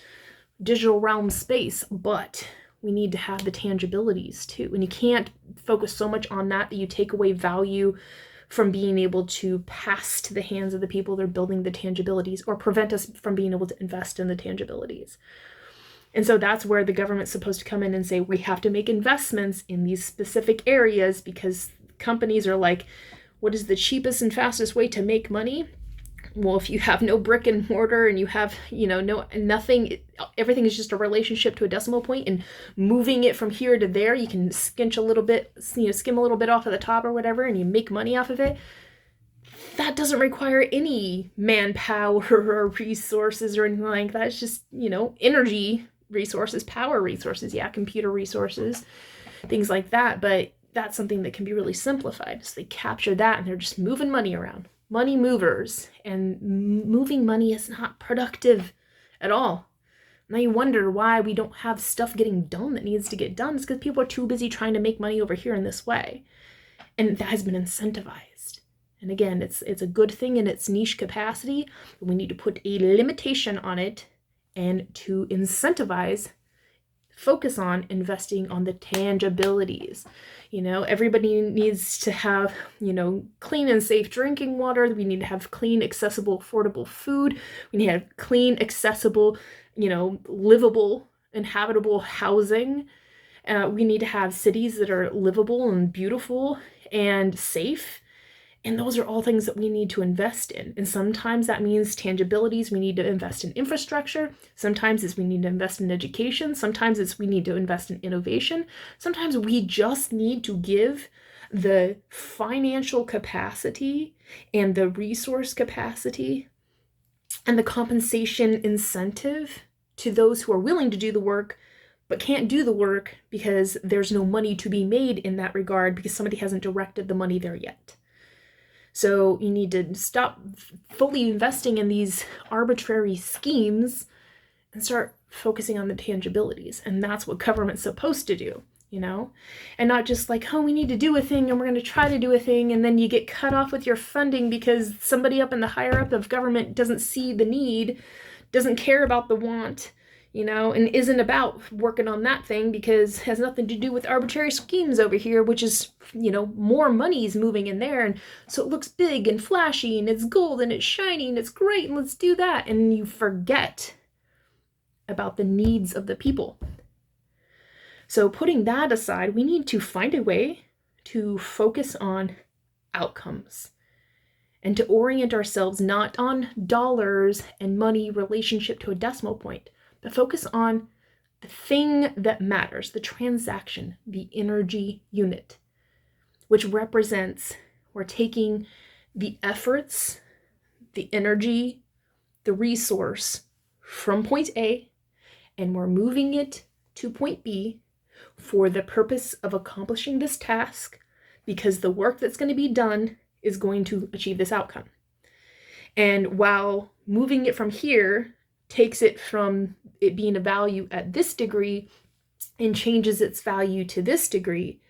digital realm space, but we need to have the tangibilities too. And you can't focus so much on that you take away value from being able to pass to the hands of the people that are building the tangibilities, or prevent us from being able to invest in the tangibilities. And so that's where the government's supposed to come in and say, we have to make investments in these specific areas because companies are like, what is the cheapest and fastest way to make money? Well, if you have no brick and mortar and you have, nothing, everything is just a relationship to a decimal point, and moving it from here to there, you can skim a little bit off of the top or whatever, and you make money off of it. That doesn't require any manpower or resources or anything like that. It's just, energy resources, power resources, computer resources, things like that. But that's something that can be really simplified. So they capture that and they're just moving money around. Money movers, and moving money is not productive at all. Now you wonder why we don't have stuff getting done that needs to get done. It's because people are too busy trying to make money over here in this way. And that has been incentivized. And again, it's a good thing in its niche capacity, but we need to put a limitation on it and to incentivize, focus on investing on the tangibilities. Everybody needs to have, clean and safe drinking water. We need to have clean, accessible, affordable food. We need to have clean, accessible, livable, inhabitable housing. We need to have cities that are livable and beautiful and safe. And those are all things that we need to invest in. And sometimes that means tangibilities. We need to invest in infrastructure. Sometimes it's we need to invest in education. Sometimes it's we need to invest in innovation. Sometimes we just need to give the financial capacity and the resource capacity and the compensation incentive to those who are willing to do the work but can't do the work because there's no money to be made in that regard because somebody hasn't directed the money there yet. So you need to stop fully investing in these arbitrary schemes and start focusing on the tangibilities. And that's what government's supposed to do, and not just like, oh, we need to do a thing and we're going to try to do a thing, and then you get cut off with your funding because somebody up in the higher up of government doesn't see the need, doesn't care about the want, and isn't about working on that thing because it has nothing to do with arbitrary schemes over here, which is, more money's moving in there. And so it looks big and flashy and it's gold and it's shiny and it's great and let's do that. And you forget about the needs of the people. So putting that aside, we need to find a way to focus on outcomes and to orient ourselves not on dollars and money relationship to a decimal point, but focus on the thing that matters, the transaction, the energy unit, which represents we're taking the efforts, the energy, the resource from point A, and we're moving it to point B for the purpose of accomplishing this task, because the work that's going to be done is going to achieve this outcome. And while moving it from here takes it from it being a value at this degree and changes its value to this degree,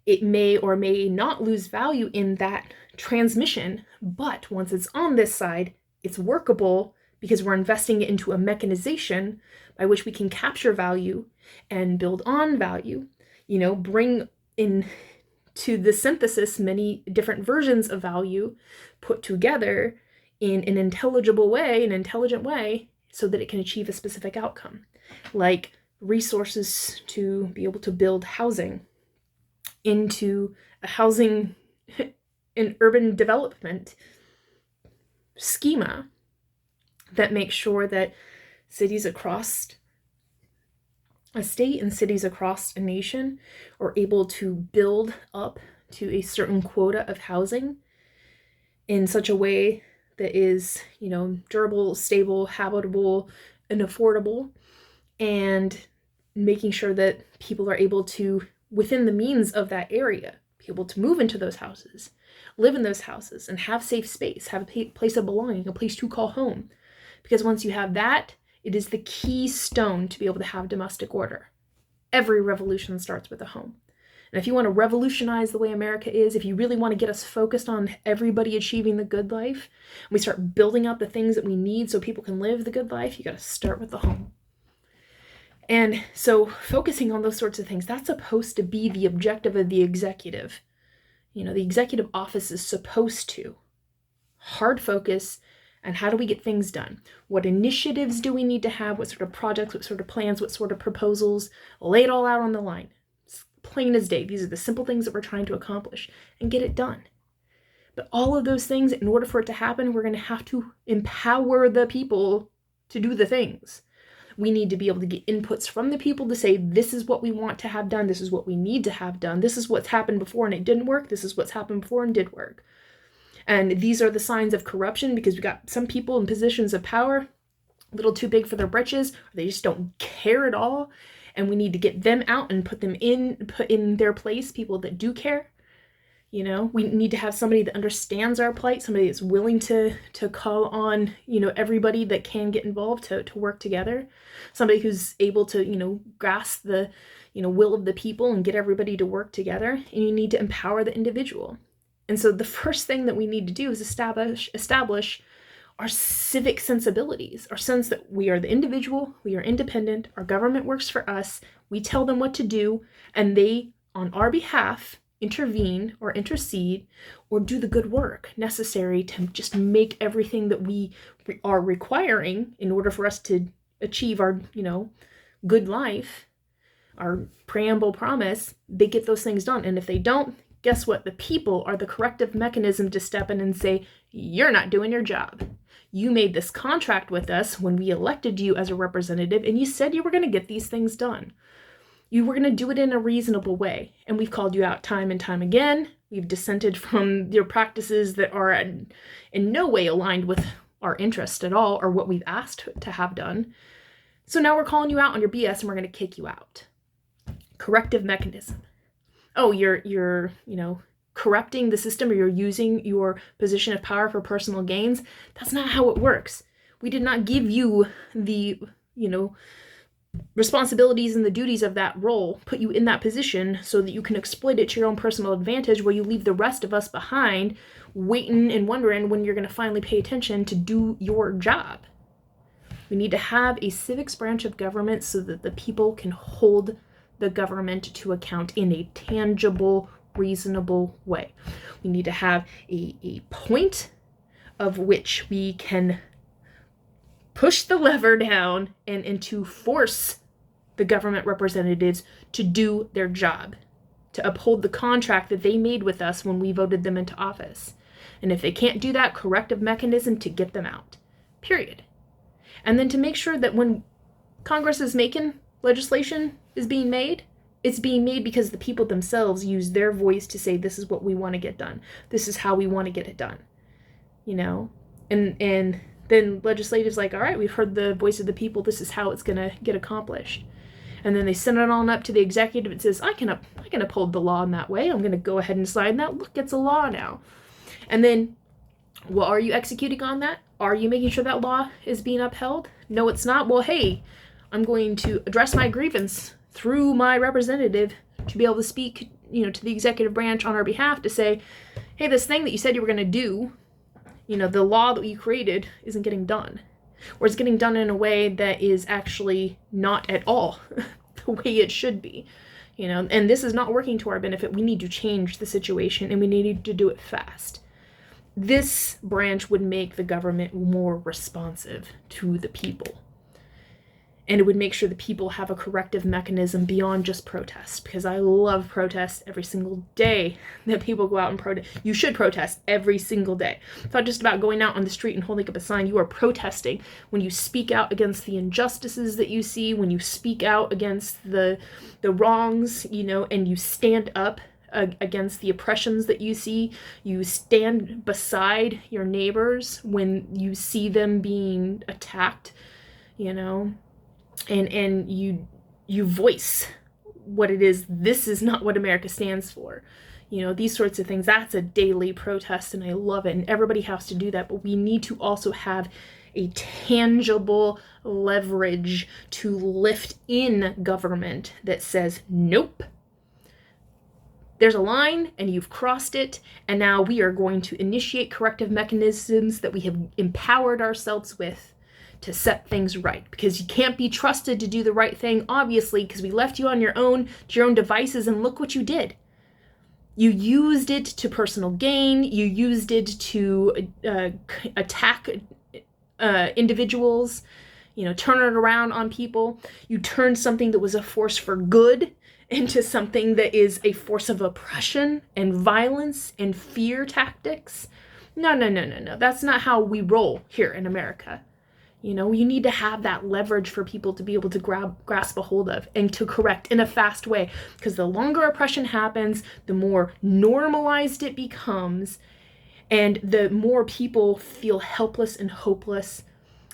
it may or may not lose value in that transmission. But once it's on this side, it's workable because we're investing it into a mechanization by which we can capture value and build on value, bring in to the synthesis many different versions of value put together in an intelligent way, so that it can achieve a specific outcome, like resources to be able to build housing into a housing and urban development schema that makes sure that cities across a state and cities across a nation are able to build up to a certain quota of housing in such a way that is, durable, stable, habitable, and affordable, and making sure that people are able to, within the means of that area, be able to move into those houses, live in those houses, and have safe space, have a place of belonging, a place to call home. Because once you have that, it is the keystone to be able to have domestic order. Every revolution starts with a home. And if you want to revolutionize the way America is, if you really want to get us focused on everybody achieving the good life, and we start building out the things that we need so people can live the good life, you got to start with the home. And so focusing on those sorts of things, that's supposed to be the objective of the executive. The executive office is supposed to hard focus on how do we get things done? What initiatives do we need to have? What sort of projects, what sort of plans, what sort of proposals? Lay it all out on the line. It's plain as day. These are the simple things that we're trying to accomplish and get it done. But all of those things, in order for it to happen, we're going to have to empower the people to do the things. We need to be able to get inputs from the people to say, this is what we want to have done. This is what we need to have done. This is what's happened before and it didn't work. This is what's happened before and did work. And these are the signs of corruption, because we've got some people in positions of power, a little too big for their britches, or they just don't care at all. And we need to get them out and put in their place people that do care. We need to have somebody that understands our plight, somebody that's willing to call on, everybody that can get involved to work together, somebody who's able to, grasp the, will of the people and get everybody to work together. And you need to empower the individual. And so the first thing that we need to do is establish our civic sensibilities, our sense that we are the individual, we are independent, our government works for us, we tell them what to do, and they, on our behalf, intervene or intercede or do the good work necessary to just make everything that we are requiring in order for us to achieve our, good life, our preamble promise, they get those things done. And if they don't, guess what? The people are the corrective mechanism to step in and say, you're not doing your job. You made this contract with us when we elected you as a representative, and you said you were going to get these things done. You were going to do it in a reasonable way. And we've called you out time and time again. We've dissented from your practices that are in no way aligned with our interest at all, or what we've asked to have done. So now we're calling you out on your BS and we're going to kick you out. Corrective mechanism. Oh, you're corrupting the system or you're using your position of power for personal gains. That's not how it works. We did not give you the, responsibilities and the duties of that role, put you in that position so that you can exploit it to your own personal advantage, where you leave the rest of us behind waiting and wondering when you're going to finally pay attention to do your job. We need to have a civics branch of government so that the people can hold the government to account in a tangible, reasonable way. We need to have a point of which we can push the lever down and to force the government representatives to do their job, to uphold the contract that they made with us when we voted them into office. And if they can't do that, corrective mechanism to get them out, period. And then to make sure that when Congress is making legislation is being made, it's being made because the people themselves use their voice to say, this is what we want to get done. This is how we want to get it done. And then legislative's like, all right, we've heard the voice of the people. This is how it's going to get accomplished. And then they send it on up to the executive. It says, I can uphold the law in that way. I'm going to go ahead and sign that. Look, it's a law now. And then, well, are you executing on that? Are you making sure that law is being upheld? No, it's not. Well, hey, I'm going to address my grievance through my representative to be able to speak, to the executive branch on our behalf to say, hey, this thing that you said you were going to do, the law that you created isn't getting done. Or it's getting done in a way that is actually not at all the way it should be. And this is not working to our benefit. We need to change the situation, and we need to do it fast. This branch would make the government more responsive to the people. And it would make sure the people have a corrective mechanism beyond just protest, because I love protest every single day that people go out and protest. You should protest every single day. It's not just about going out on the street and holding up a sign. You are protesting when you speak out against the injustices that you see, when you speak out against the wrongs, and you stand up against the oppressions that you see. You stand beside your neighbors when you see them being attacked, and you voice what it is. This is not what America stands for. These sorts of things. That's a daily protest, and I love it. And everybody has to do that, but we need to also have a tangible leverage to lift in government that says, nope, there's a line and you've crossed it, and now we are going to initiate corrective mechanisms that we have empowered ourselves with to set things right. Because you can't be trusted to do the right thing, obviously, because we left you on your own, to your own devices, and look what you did. You used it to personal gain. You used it to attack individuals, turn it around on people. You turned something that was a force for good into something that is a force of oppression and violence and fear tactics. No. That's not how we roll here in America. You need to have that leverage for people to be able to grasp a hold of and to correct in a fast way. Because the longer oppression happens, the more normalized it becomes, and the more people feel helpless and hopeless,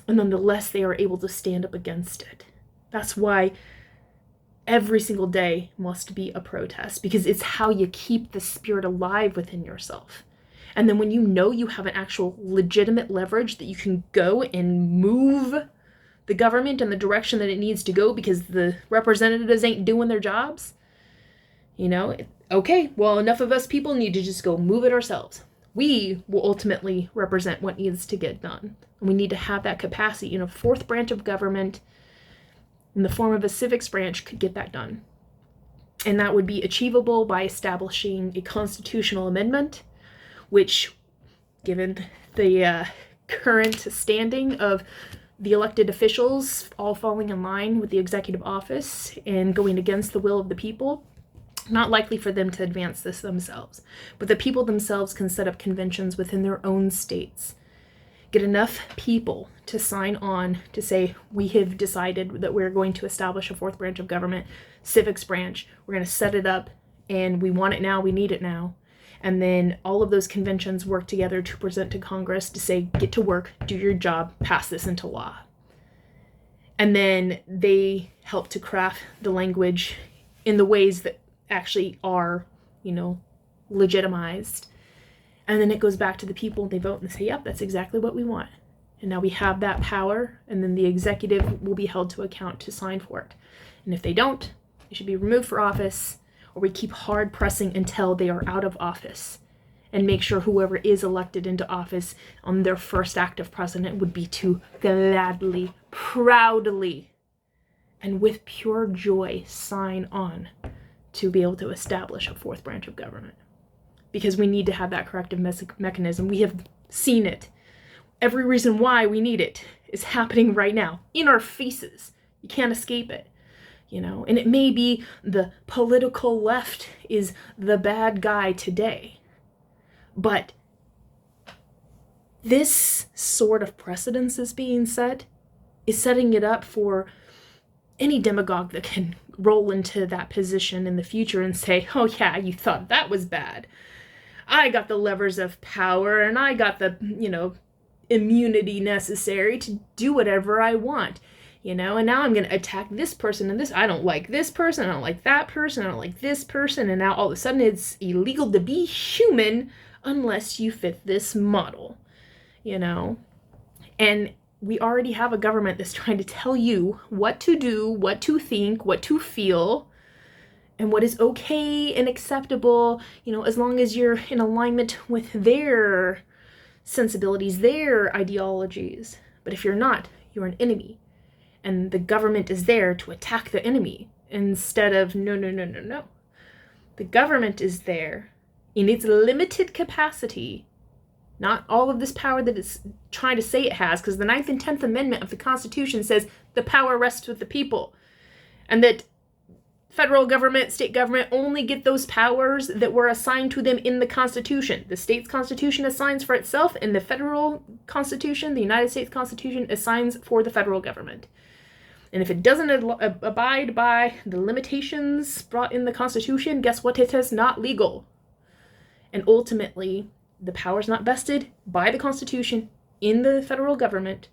and then the less they are able to stand up against it. That's why every single day must be a protest, because it's how you keep the spirit alive within yourself. And then when you have an actual legitimate leverage that you can go and move the government in the direction that it needs to go because the representatives ain't doing their jobs, okay, well, enough of us people need to just go move it ourselves. We will ultimately represent what needs to get done. And we need to have that capacity. Fourth branch of government in the form of a civics branch could get that done. And that would be achievable by establishing a constitutional amendment, which, given the current standing of the elected officials all falling in line with the executive office and going against the will of the people, not likely for them to advance this themselves. But the people themselves can set up conventions within their own states. Get enough people to sign on to say, we have decided that we're going to establish a fourth branch of government, civics branch. We're going to set it up, and we want it now, we need it now. And then all of those conventions work together to present to Congress to say, get to work, do your job, pass this into law. And then they help to craft the language in the ways that actually are, legitimized. And then it goes back to the people and they vote and say, yep, that's exactly what we want. And now we have that power, and then the executive will be held to account to sign for it. And if they don't, they should be removed from office, or we keep hard pressing until they are out of office, and make sure whoever is elected into office on their first act of president would be to gladly, proudly, and with pure joy sign on to be able to establish a fourth branch of government. Because we need to have that corrective mechanism. We have seen it. Every reason why we need it is happening right now, in our faces. You can't escape it, you know? And it may be the political left is the bad guy today, but this sort of precedence is being set, is setting it up for any demagogue that can roll into that position in the future and say, oh yeah, you thought that was bad. I got the levers of power and I got the, immunity necessary to do whatever I want, and now I'm going to attack this person and this. I don't like this person. I don't like that person. I don't like this person. And now all of a sudden it's illegal to be human unless you fit this model, And we already have a government that's trying to tell you what to do, what to think, what to feel, and what is okay and acceptable, as long as you're in alignment with their sensibilities, their ideologies. But if you're not, you're an enemy. And the government is there to attack the enemy instead of no. The government is there in its limited capacity, not all of this power that it's trying to say it has, because the 9th and 10th Amendment of the Constitution says the power rests with the people, and that federal government, state government only get those powers that were assigned to them in the Constitution. The state's Constitution assigns for itself, and the federal Constitution, the United States Constitution, assigns for the federal government. And if it doesn't abide by the limitations brought in the Constitution, guess what? It is not legal. And ultimately, the power is not vested by the Constitution in the federal government,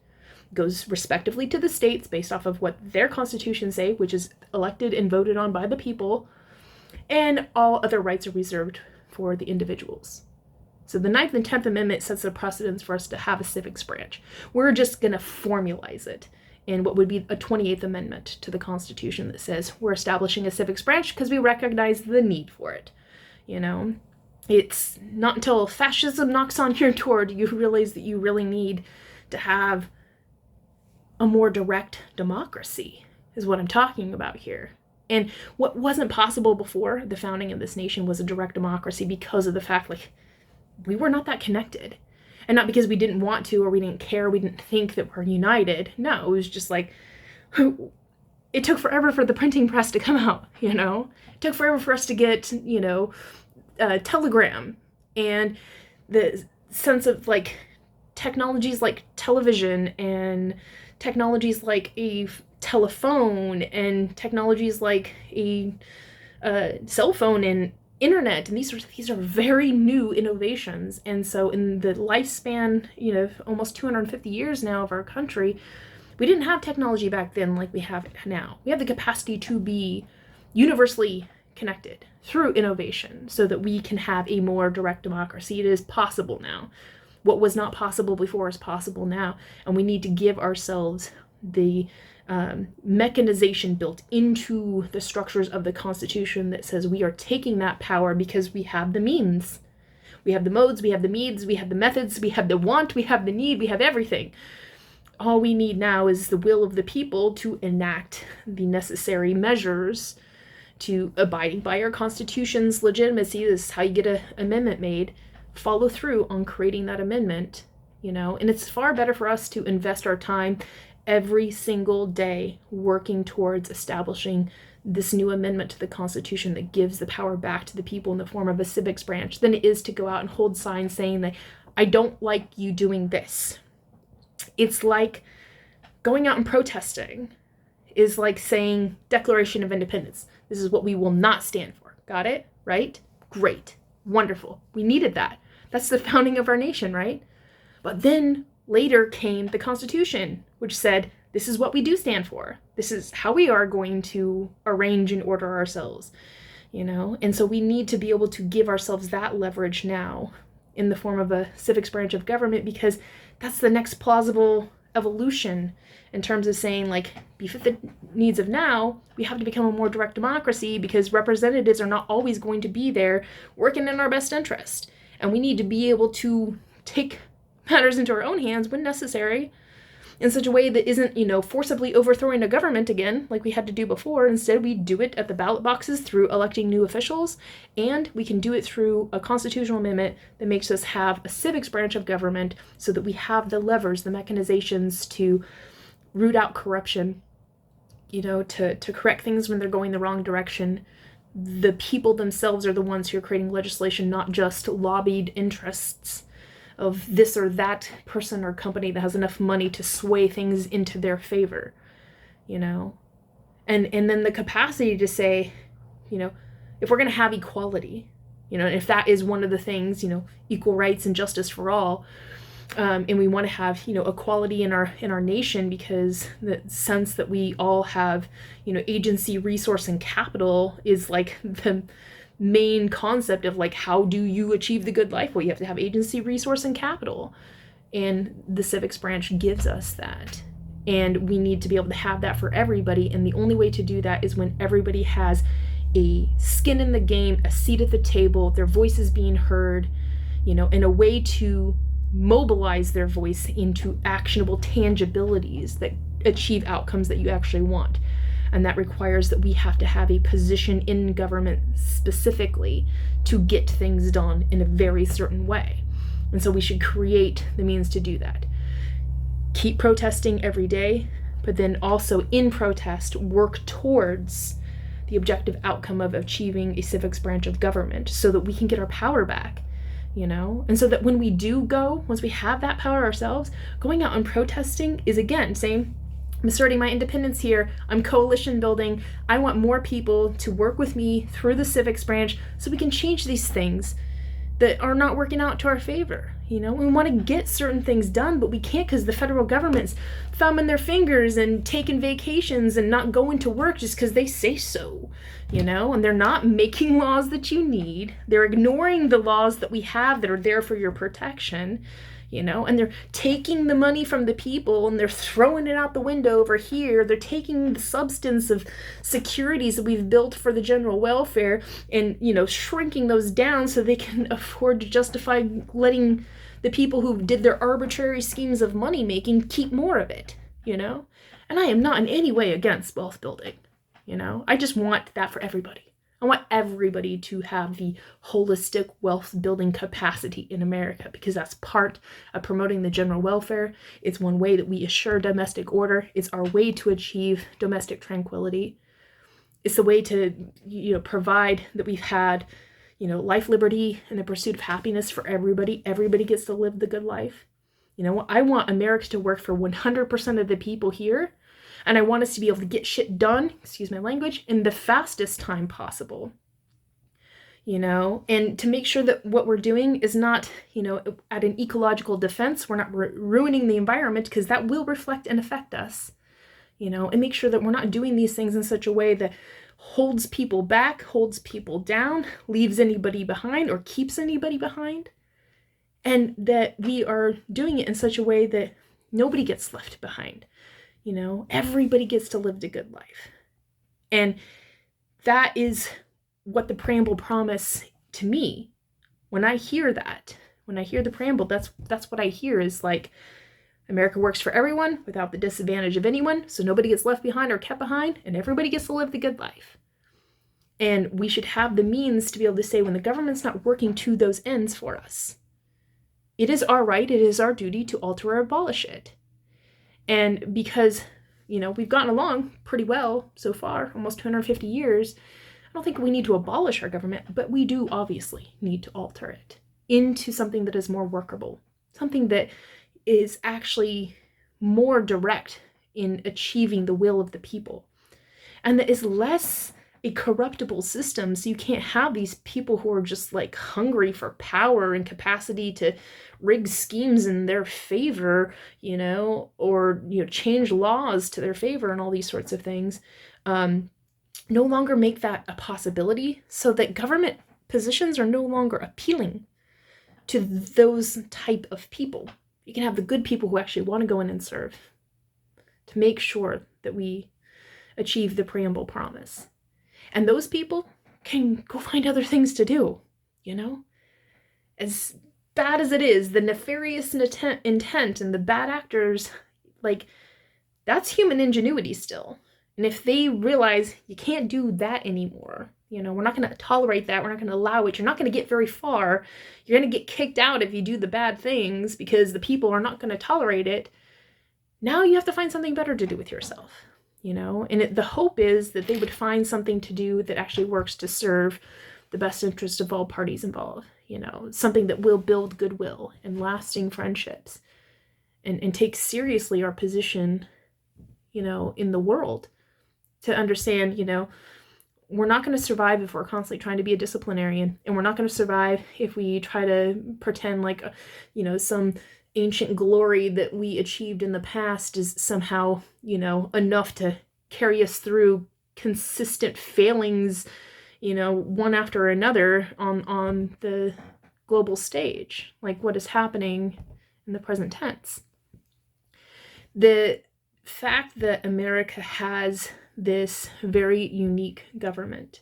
goes respectively to the states based off of what their constitutions say, which is elected and voted on by the people, and all other rights are reserved for the individuals. So the 9th and 10th Amendment sets a precedence for us to have a civics branch. We're just going to formalize it in what would be a 28th Amendment to the Constitution that says we're establishing a civics branch because we recognize the need for it. It's not until fascism knocks on your door do you realize that you really need to have a more direct democracy, is what I'm talking about here. And what wasn't possible before the founding of this nation was a direct democracy because of the fact, we were not that connected. And not because we didn't want to, or we didn't care, we didn't think that we're united. No, it was just it took forever for the printing press to come out, It took forever for us to get, telegram, and the sense of, technologies like television and technologies like a telephone and technologies like a cell phone and internet, and these are very new innovations. And so in the lifespan, almost 250 years now of our country, we didn't have technology back then like we have it now. We have the capacity to be universally connected through innovation so that we can have a more direct democracy. It is possible now. What was not possible before is possible now, and we need to give ourselves the mechanization built into the structures of the Constitution that says we are taking that power because we have the means. We have the modes, we have the means, we have the methods, we have the want, we have the need, we have everything. All we need now is the will of the people to enact the necessary measures to abiding by our Constitution's legitimacy. This is how you get an amendment made. Follow through on creating that amendment, and it's far better for us to invest our time every single day working towards establishing this new amendment to the Constitution that gives the power back to the people in the form of a civics branch than it is to go out and hold signs saying that I don't like you doing this. It's like going out and protesting is like saying Declaration of Independence. This is what we will not stand for. Got it? Right? Great. Wonderful. We needed that. That's the founding of our nation, right? But then later came the Constitution, which said, this is what we do stand for. This is how we are going to arrange and order ourselves. And so we need to be able to give ourselves that leverage now in the form of a civics branch of government, because that's the next plausible evolution in terms of saying, like, befit the needs of now, we have to become a more direct democracy, because representatives are not always going to be there working in our best interest. And we need to be able to take matters into our own hands when necessary, in such a way that isn't, forcibly overthrowing a government again, like we had to do before. Instead, we do it at the ballot boxes through electing new officials, and we can do it through a constitutional amendment that makes us have a civics branch of government, so that we have the levers, the mechanizations to root out corruption, to correct things when they're going the wrong direction. The people themselves are the ones who are creating legislation, not just lobbied interests of this or that person or company that has enough money to sway things into their favor, and then the capacity to say, if we're going to have equality, and if that is one of the things, equal rights and justice for all, and we want to have, equality in our nation, because the sense that we all have, agency, resource, and capital is like the main concept of, like, how do you achieve the good life? Well, you have to have agency, resource, and capital. And the civics branch gives us that. And we need to be able to have that for everybody. And the only way to do that is when everybody has a skin in the game, a seat at the table, their voices being heard, and a way to mobilize their voice into actionable tangibilities that achieve outcomes that you actually want. And that requires that we have to have a position in government specifically to get things done in a very certain way. And so we should create the means to do that. Keep protesting every day, but then also in protest work towards the objective outcome of achieving a civics branch of government, so that we can get our power back, and so that when we do go, once we have that power ourselves, going out and protesting is, again, saying, I'm asserting my independence here. I'm coalition building. I want more people to work with me through the civics branch so we can change these things that are not working out to our favor. We want to get certain things done, but we can't, because the federal government's thumbing their fingers and taking vacations and not going to work just because they say so, and they're not making laws that you need. They're ignoring the laws that we have that are there for your protection. And they're taking the money from the people and they're throwing it out the window over here. They're taking the substance of securities that we've built for the general welfare and, shrinking those down so they can afford to justify letting the people who did their arbitrary schemes of money making keep more of it, And I am not in any way against wealth building, I just want that for everybody. I want everybody to have the holistic wealth building capacity in America, because that's part of promoting the general welfare. It's one way that we assure domestic order. It's our way to achieve domestic tranquility. It's the way to, provide that we've had, life, liberty, and the pursuit of happiness for everybody. Everybody gets to live the good life. I want America to work for 100% of the people here. And I want us to be able to get shit done, excuse my language, in the fastest time possible, and to make sure that what we're doing is not, at an ecological defense. We're not ruining the environment, because that will reflect and affect us, and make sure that we're not doing these things in such a way that holds people back, holds people down, leaves anybody behind, or keeps anybody behind, and that we are doing it in such a way that nobody gets left behind. Everybody gets to live the good life. And that is what the preamble promise to me. When I hear that, when I hear the preamble, that's what I hear is like, America works for everyone without the disadvantage of anyone, so nobody gets left behind or kept behind, and everybody gets to live the good life. And we should have the means to be able to say, when the government's not working to those ends for us, it is our right, it is our duty to alter or abolish it. And because, we've gotten along pretty well so far, almost 250 years, I don't think we need to abolish our government, but we do obviously need to alter it into something that is more workable, something that is actually more direct in achieving the will of the people, and that is less a corruptible system, so you can't have these people who are just like hungry for power and capacity to rig schemes in their favor, or change laws to their favor and all these sorts of things. no longer make that a possibility, so that government positions are no longer appealing to those type of people. You can have the good people who actually want to go in and serve, to make sure that we achieve the preamble promise. And those people can go find other things to do, you know? As bad as it is, the nefarious intent and the bad actors, like, that's human ingenuity still. And if they realize you can't do that anymore, you know, we're not going to tolerate that, we're not going to allow it, you're not going to get very far, you're going to get kicked out if you do the bad things because the people are not going to tolerate it, now you have to find something better to do with yourself, you know? And the hope is that they would find something to do that actually works to serve the best interest of all parties involved, you know, something that will build goodwill and lasting friendships, and take seriously our position, you know, in the world, to understand, you know, we're not going to survive if we're constantly trying to be a disciplinarian, and we're not going to survive if we try to pretend like, you know, some ancient glory that we achieved in the past is somehow, you know, enough to carry us through consistent failings, you know, one after another on the global stage, like what is happening in the present tense. The fact that America has this very unique government,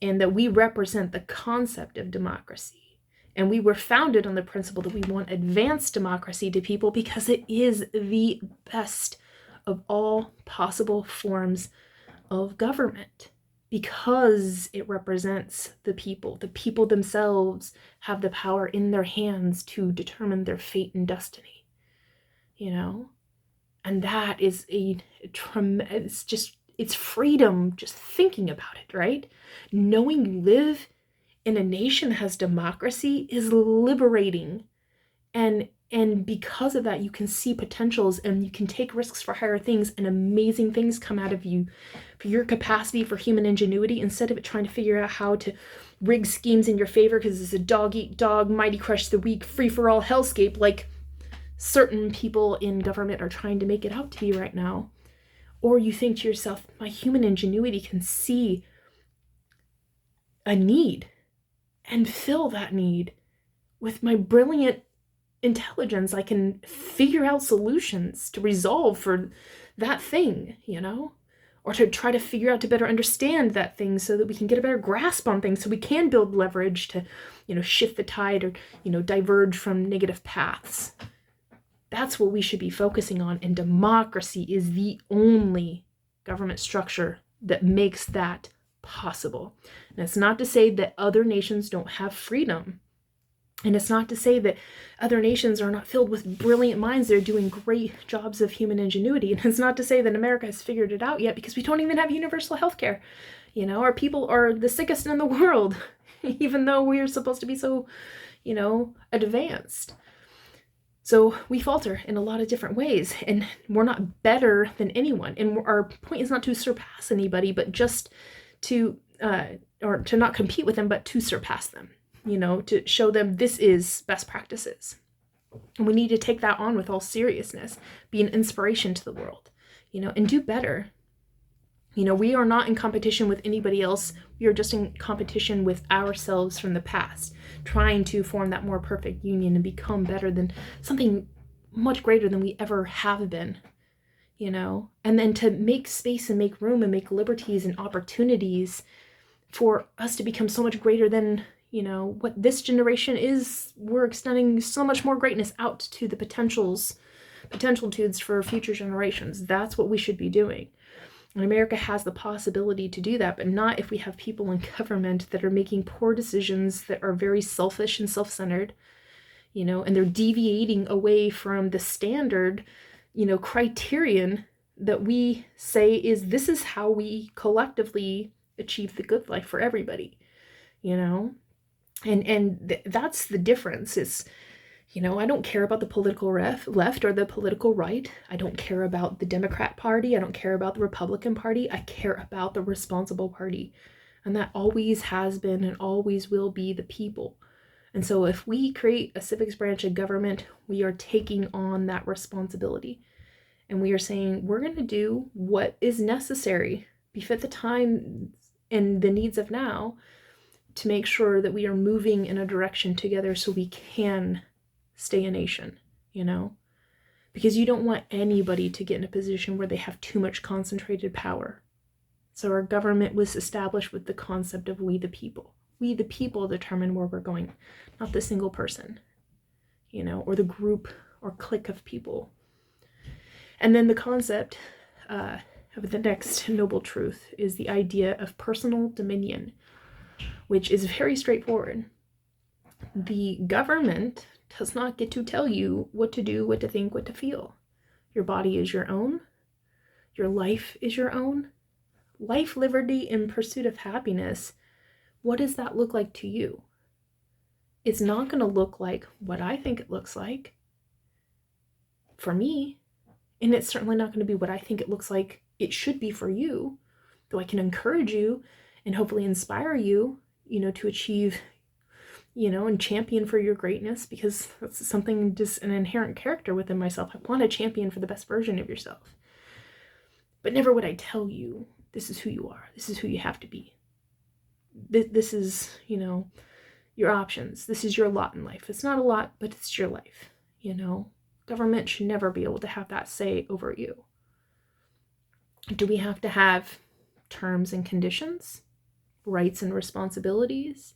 and that we represent the concept of democracy, and we were founded on the principle that we want advanced democracy to people because it is the best of all possible forms of government, because it represents the people. The people themselves have the power in their hands to determine their fate and destiny, you know? And that is it's freedom just thinking about it, right? Knowing you live in a nation that has democracy is liberating. And because of that, you can see potentials, and you can take risks for higher things, and amazing things come out of you for your capacity for human ingenuity, instead of it trying to figure out how to rig schemes in your favor because it's a dog-eat-dog, mighty crush the weak, free-for-all hellscape like certain people in government are trying to make it out to be right now. Or you think to yourself, my human ingenuity can see a need and fill that need. With my brilliant intelligence, I can figure out solutions to resolve for that thing, you know? Or to try to figure out to better understand that thing so that we can get a better grasp on things, so we can build leverage to, you know, shift the tide, or, you know, diverge from negative paths. That's what we should be focusing on, and democracy is the only government structure that makes that possible. And it's not to say that other nations don't have freedom, and it's not to say that other nations are not filled with brilliant minds that are doing great jobs of human ingenuity, and it's not to say that America has figured it out yet, because we don't even have universal health care. You know, our people are the sickest in the world, even though we are supposed to be so, you know, advanced. So we falter in a lot of different ways, and we're not better than anyone. And our point is not to surpass anybody, but just to, or to not compete with them, but to surpass them, you know, to show them this is best practices. And we need to take that on with all seriousness, be an inspiration to the world, you know, and do better. You know, we are not in competition with anybody else. We are just in competition with ourselves from the past, trying to form that more perfect union and become better than something much greater than we ever have been, you know, and then to make space and make room and make liberties and opportunities for us to become so much greater than, you know, what this generation is. We're extending so much more greatness out to the potentials for future generations. That's what we should be doing. And America has the possibility to do that, but not if we have people in government that are making poor decisions, that are very selfish and self-centered, you know, and they're deviating away from the standard, you know, criterion that we say is this is how we collectively achieve the good life for everybody, you know. And that's the difference. Is, you know, I don't care about the political left or the political right. I don't care about the Democrat Party. I don't care about the Republican Party. I care about the responsible party. And that always has been and always will be the people. And so if we create a civics branch of government, we are taking on that responsibility. And we are saying we're going to do what is necessary, befit the time and the needs of now, to make sure that we are moving in a direction together so we can stay a nation, because you don't want anybody to get in a position where they have too much concentrated power. So our government was established with the concept of we the people. We the people determine where we're going, not the single person, or the group or clique of people. And then the concept of the next noble truth is the idea of personal dominion, which is very straightforward. The government does not get to tell you what to do, what to think, what to feel. Your body is your own. Your life is your own. Life, liberty, and pursuit of happiness, what does that look like to you? It's not going to look like what I think it looks like for me, and it's certainly not going to be what I think it looks like it should be for you, though I can encourage you and hopefully inspire you, to achieve, and champion for your greatness, because that's something, just an inherent character within myself. I want to champion for the best version of yourself. But never would I tell you, this is who you are. This is who you have to be. This is, your options. This is your lot in life. It's not a lot, but it's your life, Government should never be able to have that say over you. Do we have to have terms and conditions, rights and responsibilities,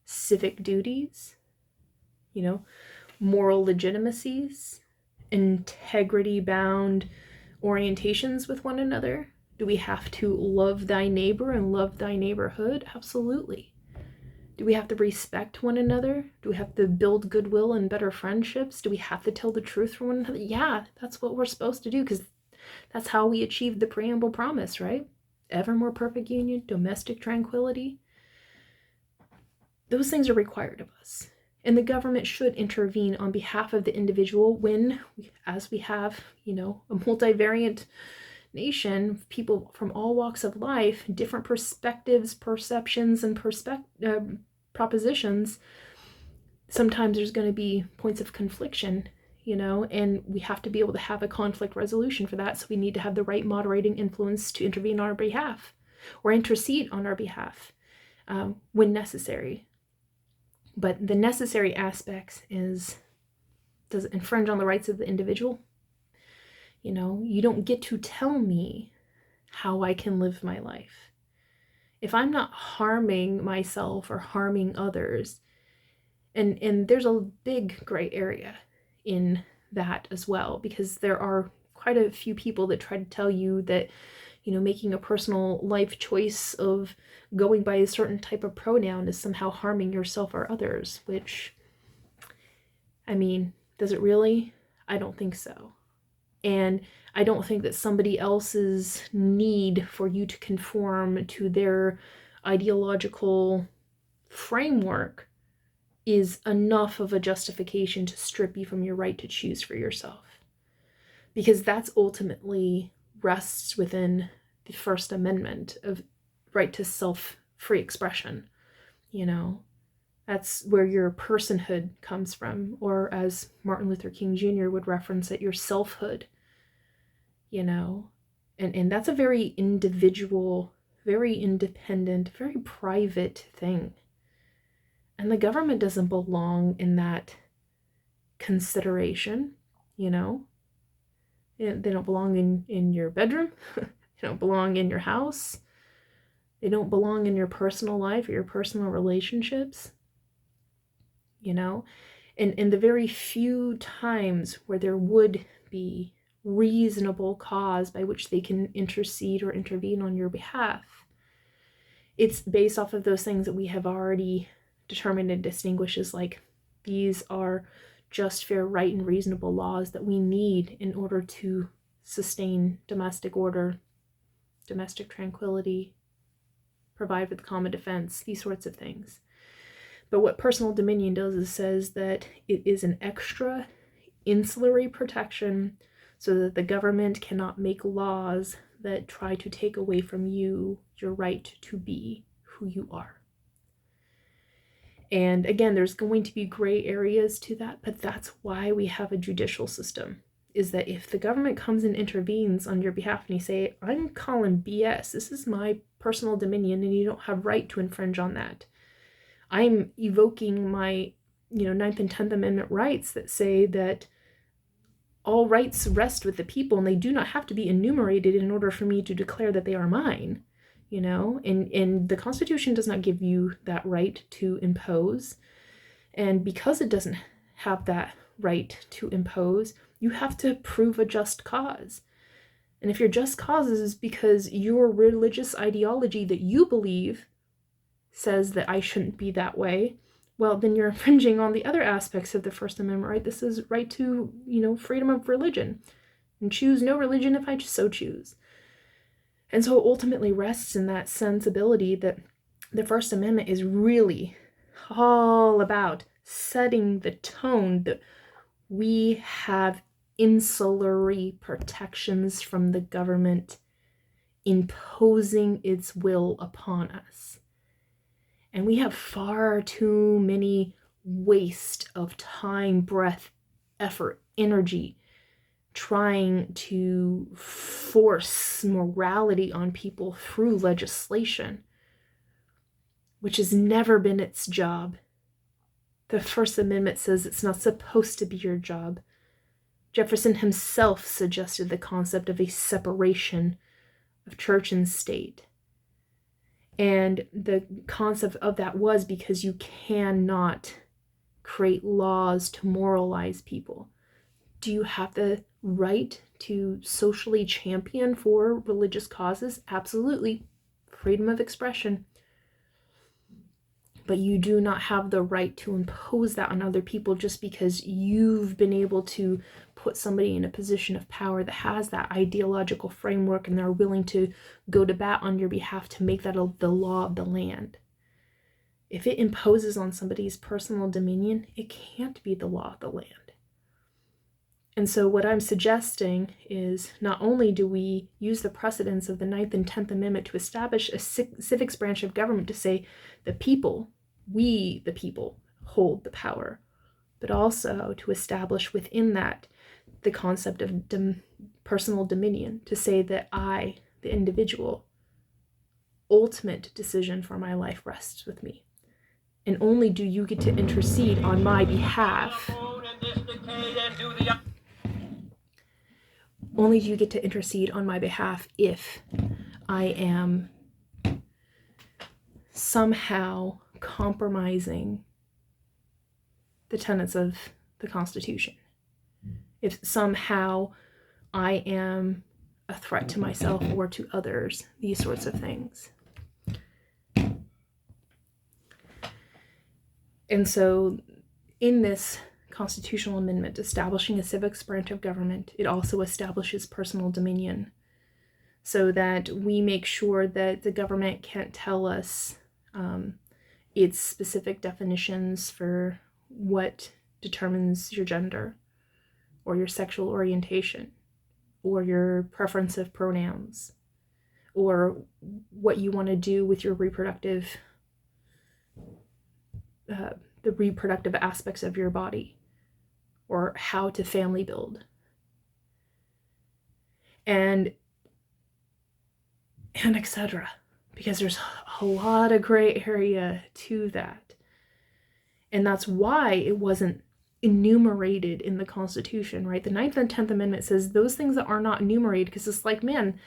civic duties, moral legitimacies, integrity-bound orientations with one another? Do we have to love thy neighbor and love thy neighborhood? Absolutely. Do we have to respect one another? Do we have to build goodwill and better friendships? Do we have to tell the truth for one another? Yeah, that's what we're supposed to do, because that's how we achieved the preamble promise, right? Ever more perfect union, domestic tranquility. Those things are required of us. And the government should intervene on behalf of the individual when, as we have, a multivariate nation, people from all walks of life, different perspectives, perceptions, and propositions. Sometimes there's going to be points of confliction, and we have to be able to have a conflict resolution for that. So we need to have the right moderating influence to intervene on our behalf or intercede on our behalf when necessary. But the necessary aspects is, does it infringe on the rights of the individual? You don't get to tell me how I can live my life. If I'm not harming myself or harming others, and there's a big gray area in that as well, because there are quite a few people that try to tell you that, making a personal life choice of going by a certain type of pronoun is somehow harming yourself or others, which, does it really? I don't think so. And I don't think that somebody else's need for you to conform to their ideological framework is enough of a justification to strip you from your right to choose for yourself. Because that's ultimately rests within the First Amendment of right to self-free expression. That's where your personhood comes from, or as Martin Luther King Jr. would reference it, your selfhood, and that's a very individual, very independent, very private thing. And the government doesn't belong in that consideration, They don't belong in your bedroom. They don't belong in your house. They don't belong in your personal life or your personal relationships. And in the very few times where there would be reasonable cause by which they can intercede or intervene on your behalf, it's based off of those things that we have already determined and distinguished as like, these are just, fair, right, and reasonable laws that we need in order to sustain domestic order, domestic tranquility, provide for the common defense, these sorts of things. But what personal dominion does is says that it is an extra insulary protection so that the government cannot make laws that try to take away from you your right to be who you are. And again, there's going to be gray areas to that, but that's why we have a judicial system. is that if the government comes and intervenes on your behalf and you say, I'm calling BS, this is my personal dominion and you don't have right to infringe on that. I'm evoking my, 9th and 10th Amendment rights that say that all rights rest with the people and they do not have to be enumerated in order for me to declare that they are mine, and the Constitution does not give you that right to impose. And because it doesn't have that right to impose, you have to prove a just cause. And if your just cause is because your religious ideology that you believe says that I shouldn't be that way, well, then you're infringing on the other aspects of the First Amendment, right? This is right to, freedom of religion, and choose no religion if I so choose. And so it ultimately rests in that sensibility that the First Amendment is really all about setting the tone that we have insulary protections from the government imposing its will upon us. And we have far too many waste of time, breath, effort, energy trying to force morality on people through legislation, which has never been its job. The First Amendment says it's not supposed to be your job. Jefferson himself suggested the concept of a separation of church and state. And the concept of that was because you cannot create laws to moralize people. Do you have the right to socially champion for religious causes? Absolutely. Freedom of expression. But you do not have the right to impose that on other people just because you've been able to put somebody in a position of power that has that ideological framework and they're willing to go to bat on your behalf to make that the law of the land. If it imposes on somebody's personal dominion, it can't be the law of the land. And so what I'm suggesting is not only do we use the precedents of the 9th and 10th Amendment to establish a civics branch of government to say the people, we the people, hold the power, but also to establish within that the concept of personal dominion, to say that I, the individual, ultimate decision for my life rests with me. And only do you get to intercede on my behalf. Only do you get to intercede on my behalf if I am somehow compromising the tenets of the Constitution. If somehow I am a threat to myself or to others, these sorts of things. And so in this constitutional amendment establishing a civics branch of government, it also establishes personal dominion so that we make sure that the government can't tell us its specific definitions for what determines your gender or your sexual orientation or your preference of pronouns or what you want to do with your reproductive the reproductive aspects of your body, or how to family build. And etc. Because there's a lot of gray area to that. And that's why it wasn't enumerated in the Constitution, right? The 9th and 10th Amendment says those things that are not enumerated, because it's like, man,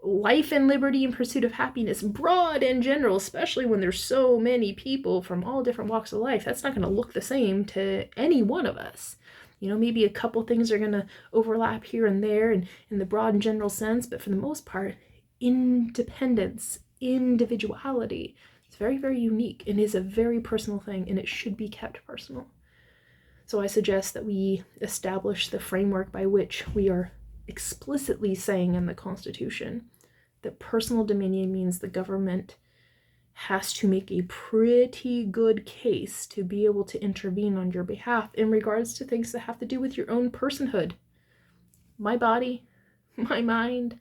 life and liberty and pursuit of happiness, broad and general, especially when there's so many people from all different walks of life, that's not going to look the same to any one of us. Maybe a couple things are going to overlap here and there and in the broad and general sense, but for the most part, independence, individuality, it's very, very unique and is a very personal thing, and it should be kept personal. So I suggest that we establish the framework by which we are explicitly saying in the Constitution that personal dominion means the government has to make a pretty good case to be able to intervene on your behalf in regards to things that have to do with your own personhood. My body, my mind,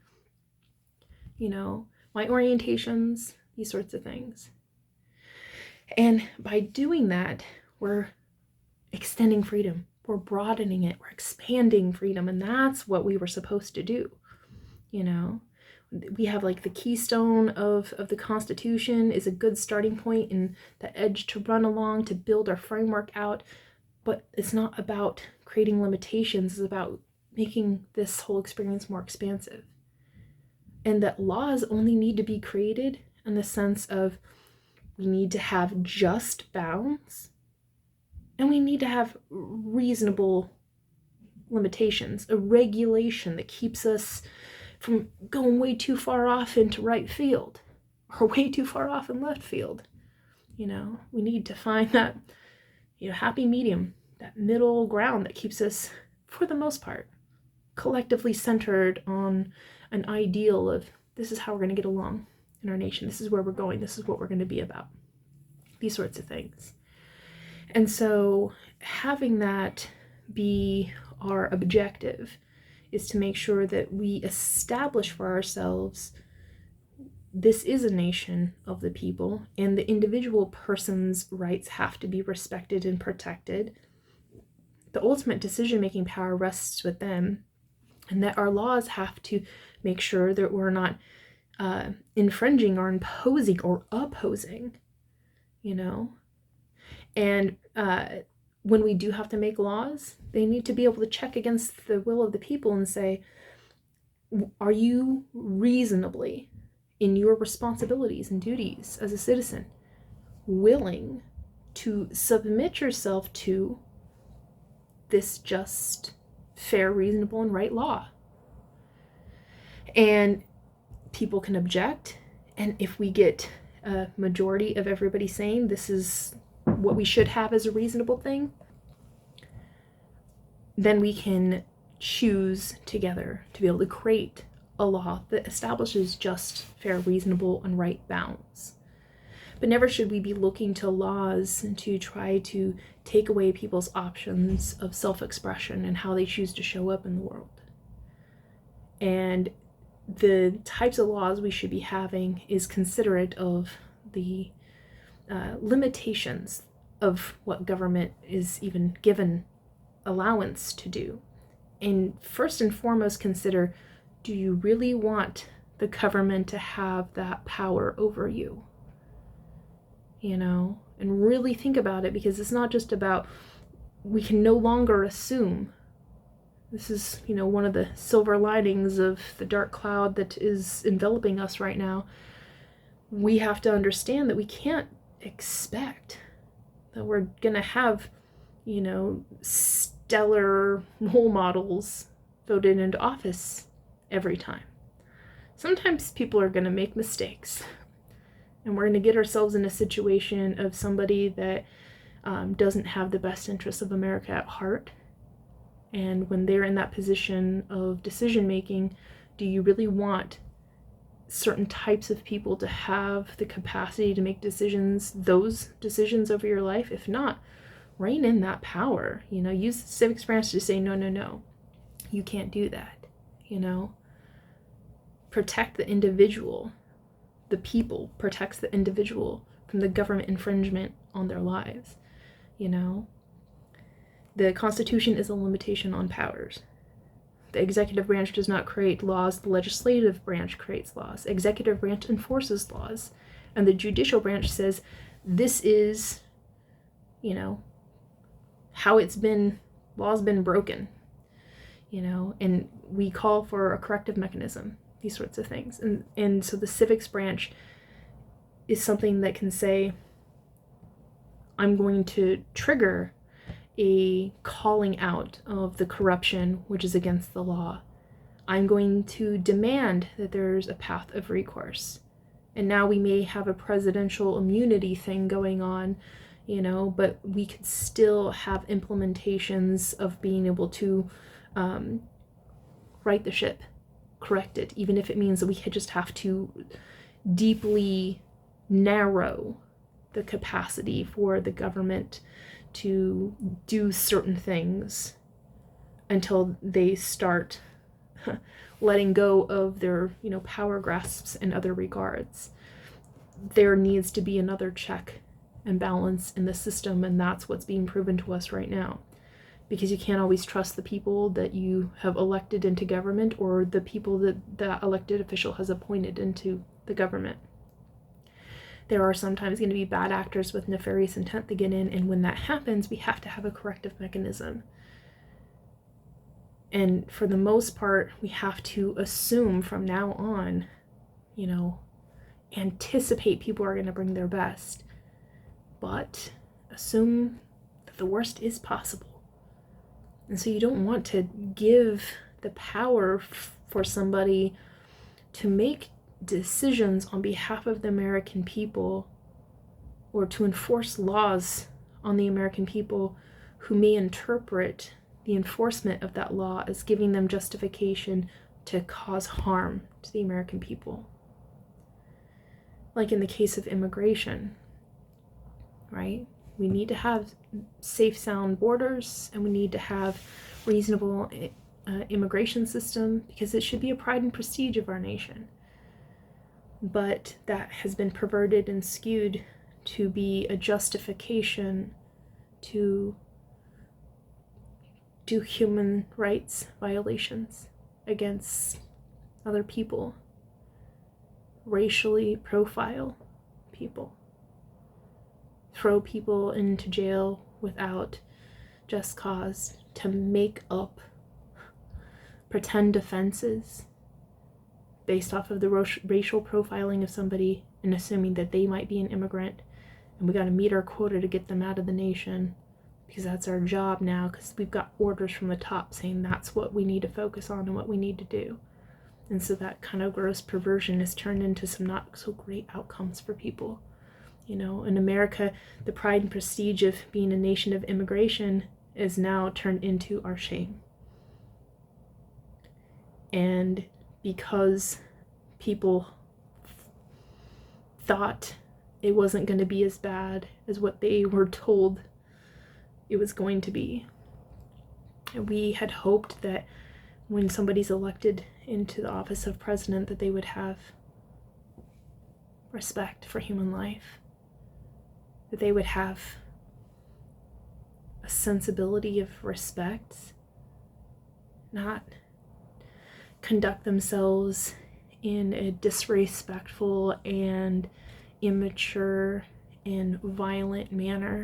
my orientations, these sorts of things. And by doing that, we're extending freedom. We're broadening it, we're expanding freedom, and that's what we were supposed to do. You know, we have like the keystone of the Constitution is a good starting point and the edge to run along to build our framework out, but it's not about creating limitations, it's about making this whole experience more expansive. And that laws only need to be created in the sense of we need to have just bounds and we need to have reasonable limitations, a regulation that keeps us from going way too far off into right field or way too far off in left field. You know, we need to find that, you know, happy medium, that middle ground that keeps us, for the most part, collectively centered on an ideal of this is how we're going to get along in our nation. This is where we're going. This is what we're going to be about. These sorts of things. And so having that be our objective is to make sure that we establish for ourselves this is a nation of the people and the individual person's rights have to be respected and protected. The ultimate decision-making power rests with them, and that our laws have to make sure that we're not infringing or imposing or opposing, you know. And when we do have to make laws, they need to be able to check against the will of the people and say, are you reasonably, in your responsibilities and duties as a citizen, willing to submit yourself to this just, fair, reasonable, and right law? And people can object, and if we get a majority of everybody saying this is what we should have as a reasonable thing, then we can choose together to be able to create a law that establishes just, fair, reasonable, and right bounds. But never should we be looking to laws to try to take away people's options of self-expression and how they choose to show up in the world. And the types of laws we should be having is considerate of the limitations of what government is even given allowance to do. And first and foremost, consider, do you really want the government to have that power over you? You know, and really think about it, because it's not just about, we can no longer assume. This is, you know, one of the silver linings of the dark cloud that is enveloping us right now. We have to understand that we can't expect that we're going to have, you know, stellar role models voted into office every time. Sometimes people are going to make mistakes, and we're going to get ourselves in a situation of somebody that doesn't have the best interests of America at heart. And when they're in that position of decision making, do you really want certain types of people to have the capacity to make decisions, those decisions over your life? If not, rein in that power. You know, use the civics branch to say, no, you can't do that. You know, protect the individual. The people protects the individual from the government infringement on their lives. You know, the Constitution is a limitation on powers. The executive branch does not create laws, the legislative branch creates laws. The executive branch enforces laws, and the judicial branch says, this is, you know, how law's been broken, you know, and we call for a corrective mechanism, these sorts of things. And so the civics branch is something that can say, I'm going to trigger a calling out of the corruption which is against the law. I'm going to demand that there's a path of recourse. And now we may have a presidential immunity thing going on, you know, but we could still have implementations of being able to right the ship, correct it, even if it means that we just have to deeply narrow the capacity for the government to do certain things until they start letting go of their, you know, power grasps in other regards. There needs to be another check and balance in the system, and that's what's being proven to us right now. because you can't always trust the people that you have elected into government or the people that that elected official has appointed into the government. There are sometimes going to be bad actors with nefarious intent to get in, and when that happens, we have to have a corrective mechanism. And for the most part, we have to assume from now on, anticipate people are going to bring their best, but assume that the worst is possible. And so you don't want to give the power for somebody to make decisions on behalf of the American people or to enforce laws on the American people who may interpret the enforcement of that law as giving them justification to cause harm to the American people. Like in the case of immigration, right? We need to have safe, sound borders, and we need to have reasonable immigration system, because it should be a pride and prestige of our nation. But that has been perverted and skewed to be a justification to do human rights violations against other people, racially profile people, throw people into jail without just cause, to make up pretend offenses based off of the racial profiling of somebody and assuming that they might be an immigrant, and we got to meet our quota to get them out of the nation because that's our job now, because we've got orders from the top saying that's what we need to focus on and what we need to do. And so that kind of gross perversion is turned into some not so great outcomes for people. In America, the pride and prestige of being a nation of immigration is now turned into our shame. And because people thought it wasn't going to be as bad as what they were told it was going to be, and we had hoped that when somebody's elected into the office of president that they would have respect for human life, that they would have a sensibility of respect, not conduct themselves in a disrespectful and immature and violent manner.